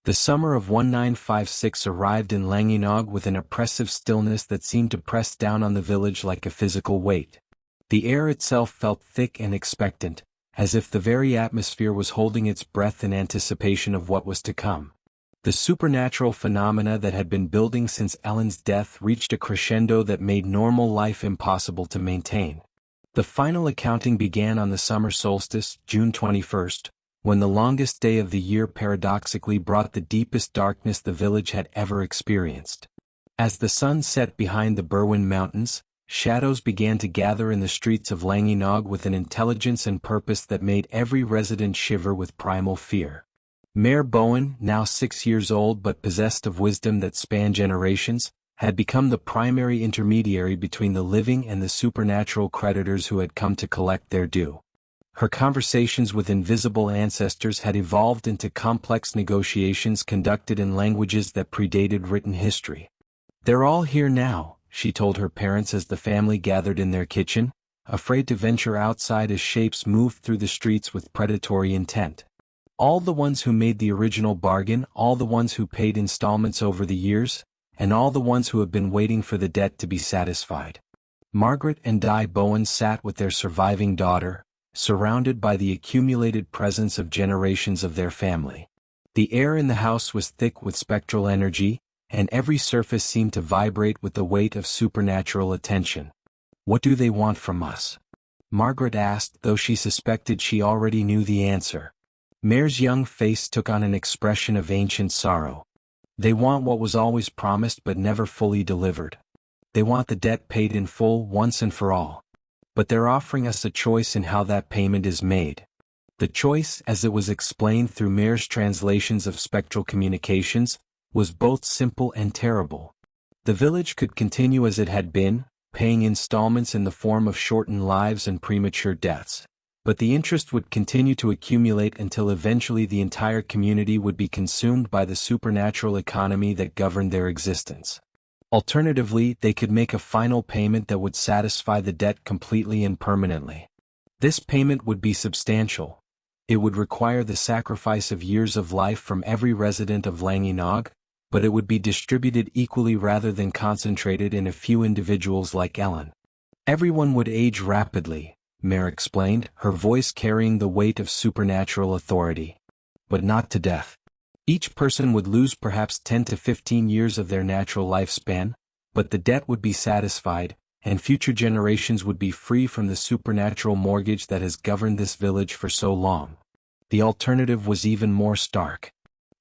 A: The summer of 1956 arrived in Llangynog with an oppressive stillness that seemed to press down on the village like a physical weight. The air itself felt thick and expectant, as if the very atmosphere was holding its breath in anticipation of what was to come. The supernatural phenomena that had been building since Ellen's death reached a crescendo that made normal life impossible to maintain. The final accounting began on the summer solstice, June 21st, when the longest day of the year paradoxically brought the deepest darkness the village had ever experienced. As the sun set behind the Bowen mountains, shadows began to gather in the streets of Llangynog with an intelligence and purpose that made every resident shiver with primal fear. Mair Bowen, now 6 years old but possessed of wisdom that spanned generations, had become the primary intermediary between the living and the supernatural creditors who had come to collect their due. Her conversations with invisible ancestors had evolved into complex negotiations conducted in languages that predated written history. "They're all here now," she told her parents as the family gathered in their kitchen, afraid to venture outside as shapes moved through the streets with predatory intent. "All the ones who made the original bargain, all the ones who paid installments over the years, and all the ones who have been waiting for the debt to be satisfied." Margaret and Di Bowen sat with their surviving daughter, surrounded by the accumulated presence of generations of their family. The air in the house was thick with spectral energy, and every surface seemed to vibrate with the weight of supernatural attention. "What do they want from us?" Margaret asked, though she suspected she already knew the answer. Mair's young face took on an expression of ancient sorrow. "They want what was always promised but never fully delivered. They want the debt paid in full once and for all. But they're offering us a choice in how that payment is made." The choice, as it was explained through Mair's translations of spectral communications, was both simple and terrible. The village could continue as it had been, paying installments in the form of shortened lives and premature deaths. But the interest would continue to accumulate until eventually the entire community would be consumed by the supernatural economy that governed their existence. Alternatively, they could make a final payment that would satisfy the debt completely and permanently. This payment would be substantial. It would require the sacrifice of years of life from every resident of Llangynog, but it would be distributed equally rather than concentrated in a few individuals like Ellen. "Everyone would age rapidly," Mair explained, her voice carrying the weight of supernatural authority. "But not to death. Each person would lose perhaps 10 to 15 years of their natural lifespan, but the debt would be satisfied, and future generations would be free from the supernatural mortgage that has governed this village for so long." The alternative was even more stark.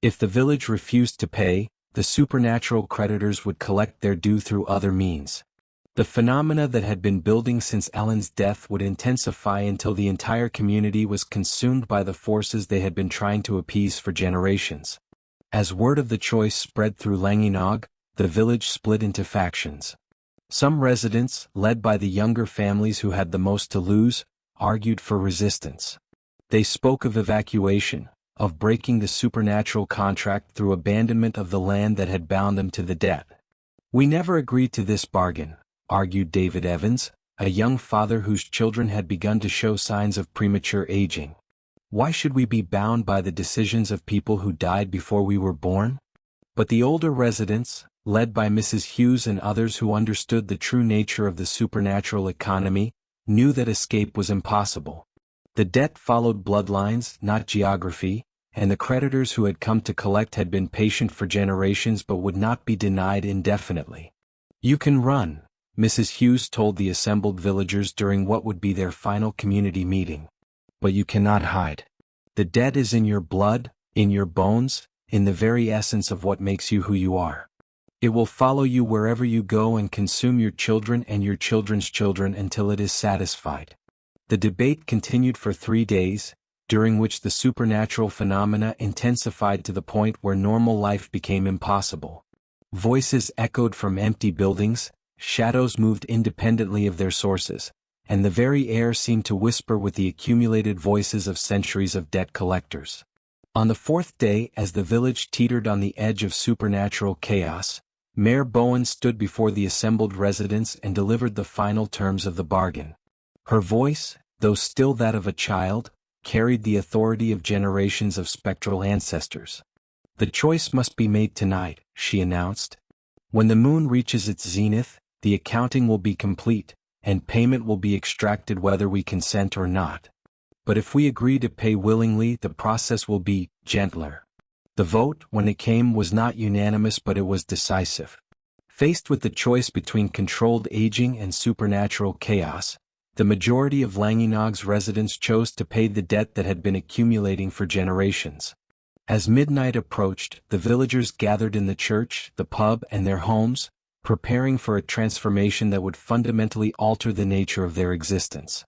A: If the village refused to pay, the supernatural creditors would collect their due through other means. The phenomena that had been building since Ellen's death would intensify until the entire community was consumed by the forces they had been trying to appease for generations. As word of the choice spread through Llangynog, the village split into factions. Some residents, led by the younger families who had the most to lose, argued for resistance. They spoke of evacuation, of breaking the supernatural contract through abandonment of the land that had bound them to the debt. "We never agreed to this bargain," argued David Evans, a young father whose children had begun to show signs of premature aging. "Why should we be bound by the decisions of people who died before we were born?" But the older residents, led by Mrs. Hughes and others who understood the true nature of the supernatural economy, knew that escape was impossible. The debt followed bloodlines, not geography, and the creditors who had come to collect had been patient for generations but would not be denied indefinitely. "You can run," Mrs. Hughes told the assembled villagers during what would be their final community meeting. "But you cannot hide. The debt is in your blood, in your bones, in the very essence of what makes you who you are. It will follow you wherever you go and consume your children and your children's children until it is satisfied." The debate continued for 3 days, during which the supernatural phenomena intensified to the point where normal life became impossible. Voices echoed from empty buildings, shadows moved independently of their sources, and the very air seemed to whisper with the accumulated voices of centuries of debt collectors. On the 4th day, as the village teetered on the edge of supernatural chaos, Mair Bowen stood before the assembled residents and delivered the final terms of the bargain. Her voice, though still that of a child, carried the authority of generations of spectral ancestors. "The choice must be made tonight," she announced. "When the moon reaches its zenith, the accounting will be complete, and payment will be extracted whether we consent or not. But if we agree to pay willingly, the process will be gentler." The vote, when it came, was not unanimous, but it was decisive. Faced with the choice between controlled aging and supernatural chaos, the majority of Llangynog's residents chose to pay the debt that had been accumulating for generations. As midnight approached, the villagers gathered in the church, the pub, and their homes, preparing for a transformation that would fundamentally alter the nature of their existence.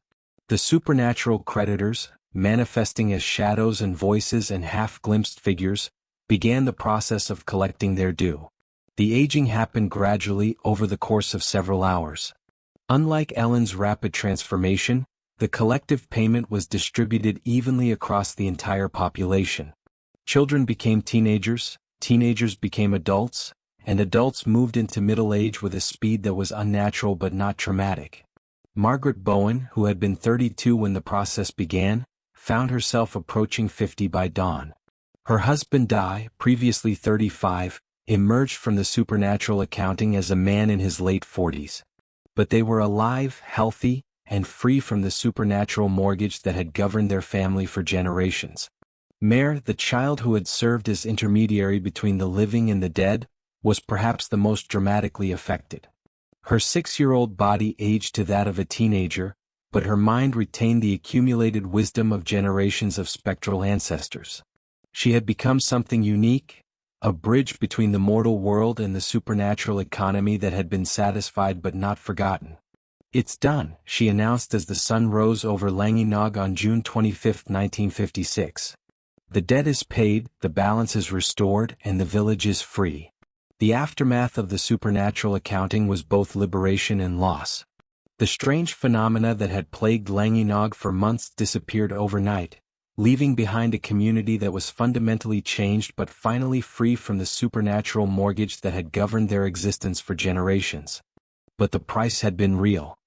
A: The supernatural creditors, manifesting as shadows and voices and half-glimpsed figures, began the process of collecting their due. The aging happened gradually over the course of several hours. Unlike Ellen's rapid transformation, the collective payment was distributed evenly across the entire population. Children became teenagers, teenagers became adults, and adults moved into middle age with a speed that was unnatural but not traumatic. Margaret Bowen, who had been 32 when the process began, found herself approaching 50 by dawn. Her husband Di, previously 35, emerged from the supernatural accounting as a man in his late 40s. But they were alive, healthy, and free from the supernatural mortgage that had governed their family for generations. Mair, the child who had served as intermediary between the living and the dead, was perhaps the most dramatically affected. Her 6-year-old body aged to that of a teenager, but her mind retained the accumulated wisdom of generations of spectral ancestors. She had become something unique, a bridge between the mortal world and the supernatural economy that had been satisfied but not forgotten. "It's done," she announced as the sun rose over Llangynog on June 25, 1956. "The debt is paid, the balance is restored, and the village is free." The aftermath of the supernatural accounting was both liberation and loss. The strange phenomena that had plagued Llangynog for months disappeared overnight, leaving behind a community that was fundamentally changed but finally free from the supernatural mortgage that had governed their existence for generations. But the price had been real.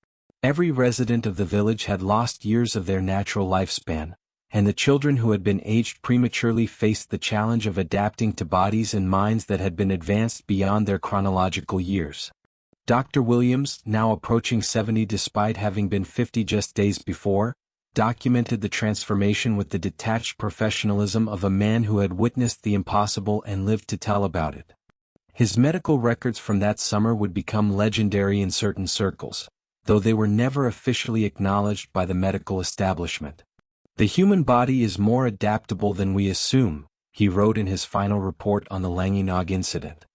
A: Every resident of the village had lost years of their natural lifespan, and the children who had been aged prematurely faced the challenge of adapting to bodies and minds that had been advanced beyond their chronological years. Dr. Williams, now approaching 70 despite having been 50 just days before, documented the transformation with the detached professionalism of a man who had witnessed the impossible and lived to tell about it. His medical records from that summer would become legendary in certain circles, though they were never officially acknowledged by the medical establishment. "The human body is more adaptable than we assume," he wrote in his final report on the Llangynog incident.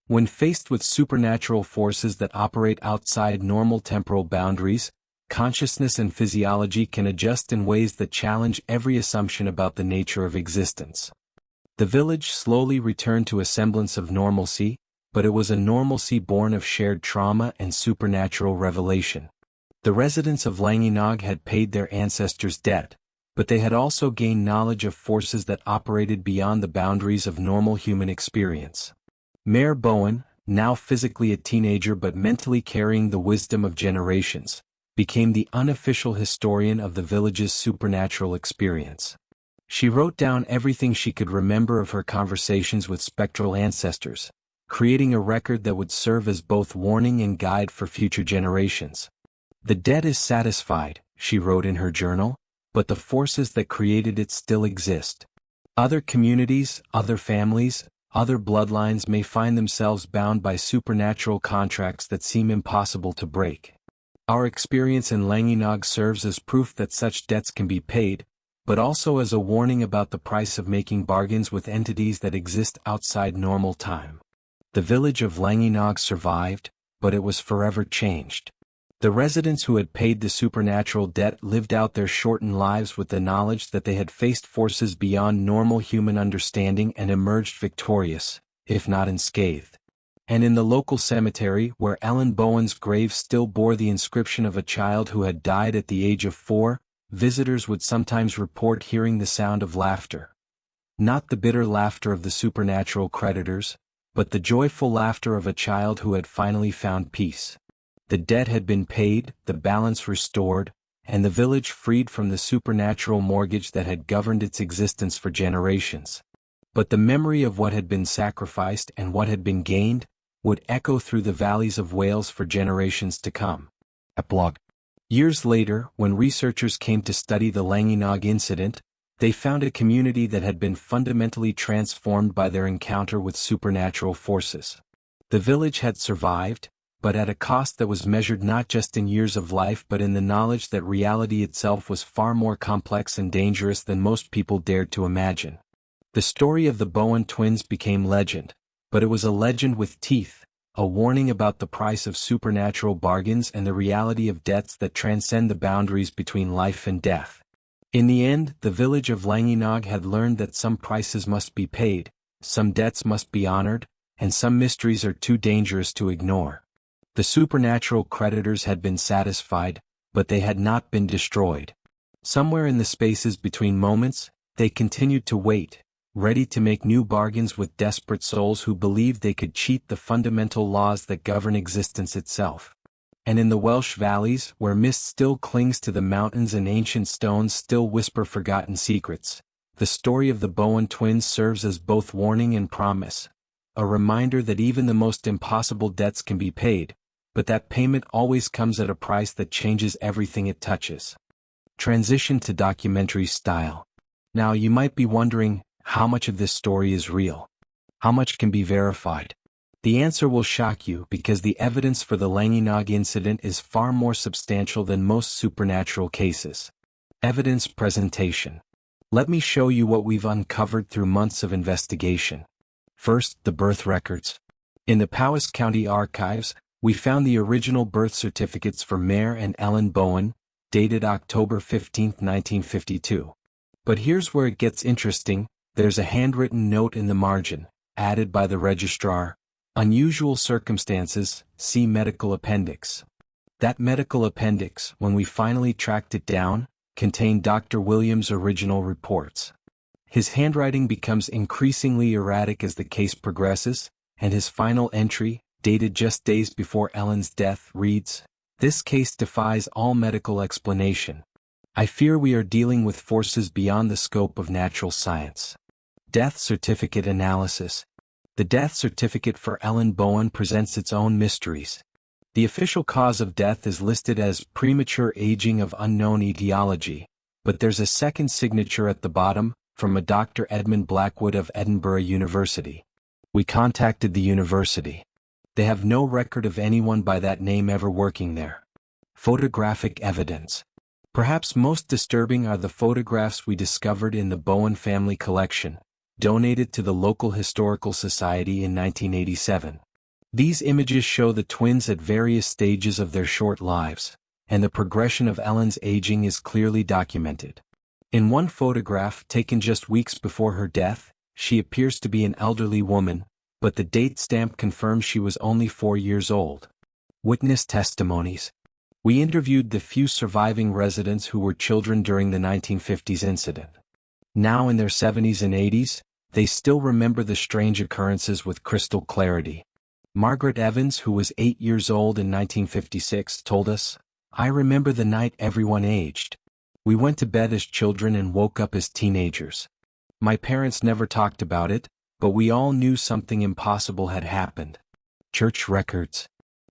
A: "When faced with supernatural forces that operate outside normal temporal boundaries, consciousness and physiology can adjust in ways that challenge every assumption about the nature of existence." The village slowly returned to a semblance of normalcy, but it was a normalcy born of shared trauma and supernatural revelation. The residents of Llangynog had paid their ancestors' debt, but they had also gained knowledge of forces that operated beyond the boundaries of normal human experience. Mair Bowen, now physically a teenager but mentally carrying the wisdom of generations, became the unofficial historian of the village's supernatural experience. She wrote down everything she could remember of her conversations with spectral ancestors, creating a record that would serve as both warning and guide for future generations. "The debt is satisfied," she wrote in her journal, "but the forces that created it still exist. Other communities, other families, other bloodlines may find themselves bound by supernatural contracts that seem impossible to break. Our experience in Llangynog serves as proof that such debts can be paid, but also as a warning about the price of making bargains with entities that exist outside normal time." The village of Llangynog survived, but it was forever changed. The residents who had paid the supernatural debt lived out their shortened lives with the knowledge that they had faced forces beyond normal human understanding and emerged victorious, if not unscathed. And in the local cemetery, where Ellen Bowen's grave still bore the inscription of a child who had died at the age of 4, visitors would sometimes report hearing the sound of laughter. Not the bitter laughter of the supernatural creditors, but the joyful laughter of a child who had finally found peace. The debt had been paid, the balance restored, and the village freed from the supernatural mortgage that had governed its existence for generations. But the memory of what had been sacrificed and what had been gained would echo through the valleys of Wales for generations to come. Epilogue. Years later, when researchers came to study the Llangynog incident, they found a community that had been fundamentally transformed by their encounter with supernatural forces. The village had survived, but at a cost that was measured not just in years of life but in the knowledge that reality itself was far more complex and dangerous than most people dared to imagine. The story of the Bowen twins became legend, but it was a legend with teeth, a warning about the price of supernatural bargains and the reality of debts that transcend the boundaries between life and death. In the end, the village of Llangynog had learned that some prices must be paid, some debts must be honored, and some mysteries are too dangerous to ignore. The supernatural creditors had been satisfied, but they had not been destroyed. Somewhere in the spaces between moments, they continued to wait, ready to make new bargains with desperate souls who believed they could cheat the fundamental laws that govern existence itself. And in the Welsh valleys, where mist still clings to the mountains and ancient stones still whisper forgotten secrets, the story of the Bowen twins serves as both warning and promise, a reminder that even the most impossible debts can be paid, but that payment always comes at a price that changes everything it touches. Transition to documentary style. Now you might be wondering, how much of this story is real? How much can be verified? The answer will shock you because the evidence for the Llangynog incident is far more substantial than most supernatural cases. Evidence presentation. Let me show you what we've uncovered through months of investigation. First, the birth records. In the Powys County archives, we found the original birth certificates for Mair and Elin Bowen, dated October 15, 1952. But here's where it gets interesting. There's a handwritten note in the margin, added by the registrar. Unusual circumstances, see medical appendix. That medical appendix, when we finally tracked it down, contained Dr. Williams' original reports. His handwriting becomes increasingly erratic as the case progresses, and his final entry, dated just days before Ellen's death, reads, "This case defies all medical explanation. I fear we are dealing with forces beyond the scope of natural science." Death certificate analysis. The death certificate for Elin Bowen presents its own mysteries. The official cause of death is listed as premature aging of unknown etiology, but there's a second signature at the bottom, from a Dr. Edmund Blackwood of Edinburgh University. We contacted the university. They have no record of anyone by that name ever working there. Photographic evidence. Perhaps most disturbing are the photographs we discovered in the Bowen family collection, donated to the local historical society in 1987. These images show the twins at various stages of their short lives, and the progression of Ellen's aging is clearly documented. In one photograph taken just weeks before her death, she appears to be an elderly woman, but the date stamp confirms she was only 4 years old. Witness testimonies. We interviewed the few surviving residents who were children during the 1950s incident. Now in their 70s and 80s, they still remember the strange occurrences with crystal clarity. Margaret Evans, who was 8 years old in 1956, told us, "I remember the night everyone aged. We went to bed as children and woke up as teenagers. My parents never talked about it, but we all knew something impossible had happened." Church records.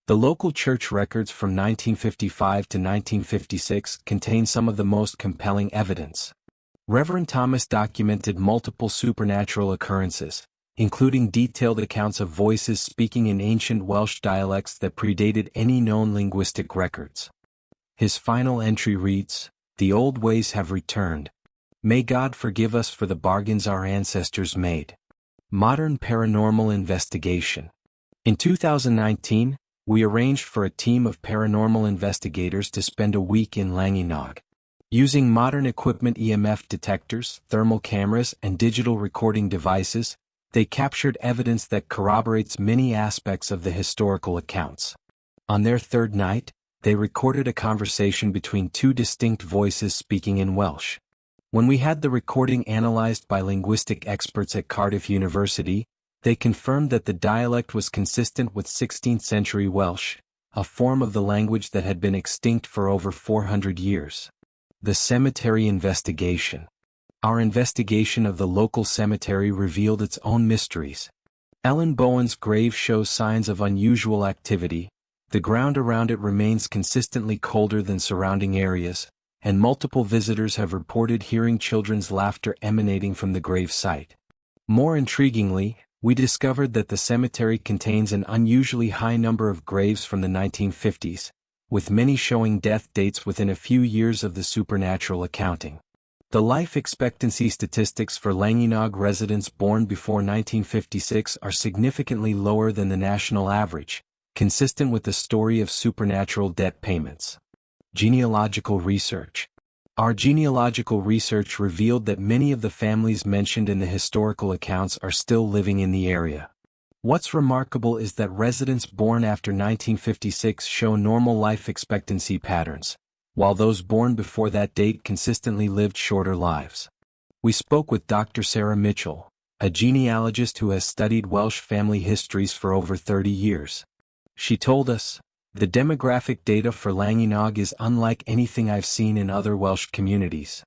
A: The local church records from 1955 to 1956 contain some of the most compelling evidence. Reverend Thomas documented multiple supernatural occurrences, including detailed accounts of voices speaking in ancient Welsh dialects that predated any known linguistic records. His final entry reads, "The old ways have returned. May God forgive us for the bargains our ancestors made." Modern paranormal investigation. In 2019, we arranged for a team of paranormal investigators to spend a week in Llangynog. Using modern equipment, EMF detectors, thermal cameras, and digital recording devices, they captured evidence that corroborates many aspects of the historical accounts. On their third night, they recorded a conversation between two distinct voices speaking in Welsh. When we had the recording analyzed by linguistic experts at Cardiff University, They confirmed that the dialect was consistent with 16th-century Welsh, a form of the language that had been extinct for over 400 years. The cemetery investigation. Our investigation of the local cemetery revealed its own mysteries. Elin Bowen's grave shows signs of unusual activity, the ground around it remains consistently colder than surrounding areas, and multiple visitors have reported hearing children's laughter emanating from the grave site. More intriguingly, we discovered that the cemetery contains an unusually high number of graves from the 1950s, with many showing death dates within a few years of the supernatural accounting. The life expectancy statistics for Llangynog residents born before 1956 are significantly lower than the national average, consistent with the story of supernatural debt payments. Genealogical research. Our genealogical research revealed that many of the families mentioned in the historical accounts are still living in the area. What's remarkable is that residents born after 1956 show normal life expectancy patterns, while those born before that date consistently lived shorter lives. We spoke with Dr. Sarah Mitchell, a genealogist who has studied Welsh family histories for over 30 years. She told us, "The demographic data for Llangynog is unlike anything I've seen in other Welsh communities.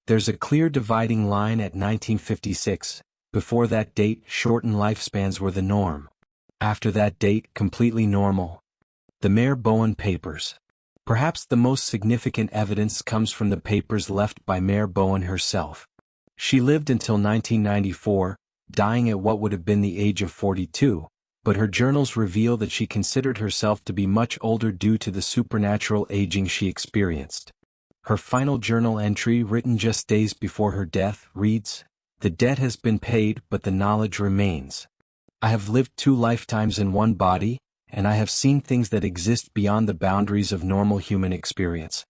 A: There's a clear dividing line at 1956. Before that date, shortened lifespans were the norm. After that date, completely normal." The Mair Bowen papers. Perhaps the most significant evidence comes from the papers left by Mair Bowen herself. She lived until 1994, dying at what would have been the age of 42, but her journals reveal that she considered herself to be much older due to the supernatural aging she experienced. Her final journal entry, written just days before her death, reads, "The debt has been paid, but the knowledge remains. I have lived 2 lifetimes in one body, and I have seen things that exist beyond the boundaries of normal human experience.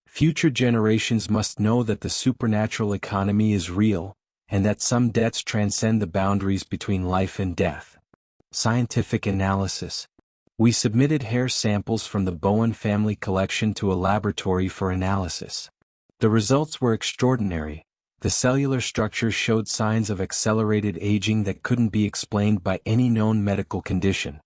A: Future generations must know that the supernatural economy is real, and that some debts transcend the boundaries between life and death." Scientific analysis. We submitted hair samples from the Bowen family collection to a laboratory for analysis. The results were extraordinary. The cellular structure showed signs of accelerated aging that couldn't be explained by any known medical condition.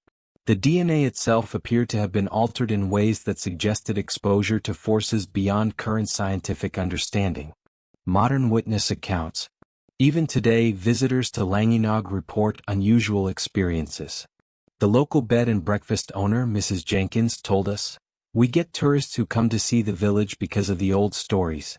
A: The DNA itself appeared to have been altered in ways that suggested exposure to forces beyond current scientific understanding. Modern witness accounts. Even today, visitors to Llangynog report unusual experiences. The local bed and breakfast owner, Mrs. Jenkins, told us, "We get tourists who come to see the village because of the old stories.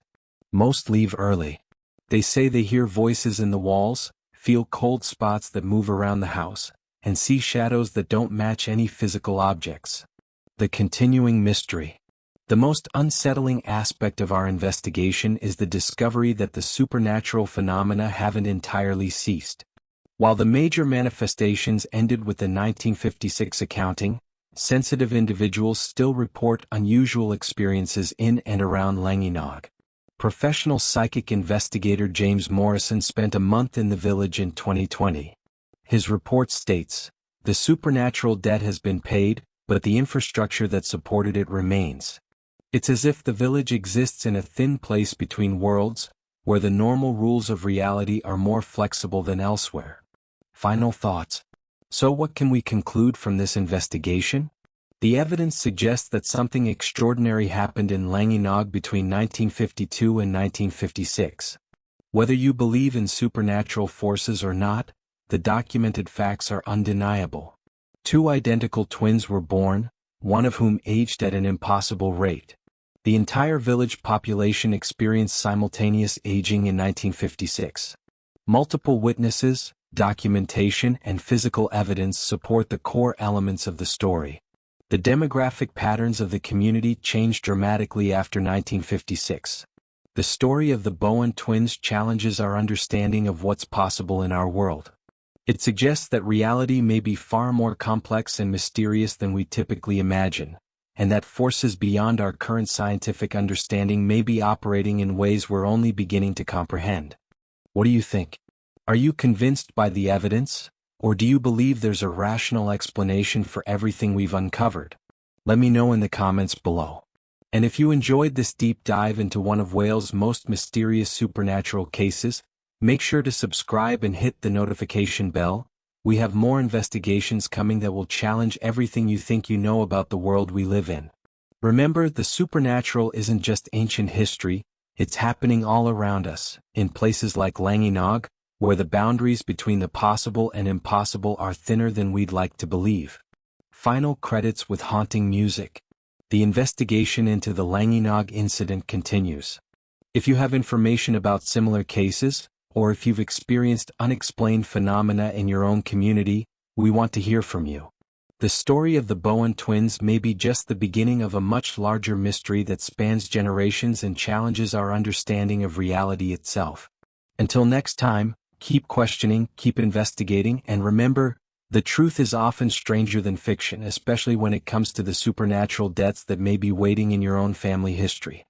A: Most leave early. They say they hear voices in the walls, feel cold spots that move around the house, and see shadows that don't match any physical objects." The continuing mystery. The most unsettling aspect of our investigation is the discovery that the supernatural phenomena haven't entirely ceased. While the major manifestations ended with the 1956 accounting, sensitive individuals still report unusual experiences in and around Llangynog. Professional psychic investigator James Morrison spent a month in the village in 2020. His report states, "The supernatural debt has been paid, but the infrastructure that supported it remains. It's as if the village exists in a thin place between worlds, where the normal rules of reality are more flexible than elsewhere." Final thoughts. So what can we conclude from this investigation? The evidence suggests that something extraordinary happened in Llangynog between 1952 and 1956. Whether you believe in supernatural forces or not, the documented facts are undeniable. 2 identical twins were born, one of whom aged at an impossible rate. The entire village population experienced simultaneous aging in 1956. Multiple witnesses, documentation, and physical evidence support the core elements of the story. The demographic patterns of the community changed dramatically after 1956. The story of the Bowen twins challenges our understanding of what's possible in our world. It suggests that reality may be far more complex and mysterious than we typically imagine, and that forces beyond our current scientific understanding may be operating in ways we're only beginning to comprehend. What do you think? Are you convinced by the evidence, or do you believe there's a rational explanation for everything we've uncovered? Let me know in the comments below. And if you enjoyed this deep dive into one of Wales' most mysterious supernatural cases, make sure to subscribe and hit the notification bell, We have more investigations coming that will challenge everything you think you know about the world we live in. Remember, the supernatural isn't just ancient history, it's happening all around us, in places like Llangynog, where the boundaries between the possible and impossible are thinner than we'd like to believe. Final credits with haunting music. The investigation into the Llangynog incident continues. If you have information about similar cases, or if you've experienced unexplained phenomena in your own community, we want to hear from you. The story of the Bowen twins may be just the beginning of a much larger mystery that spans generations and challenges our understanding of reality itself. Until next time, keep questioning, keep investigating, and remember, the truth is often stranger than fiction, especially when it comes to the supernatural deaths that may be waiting in your own family history.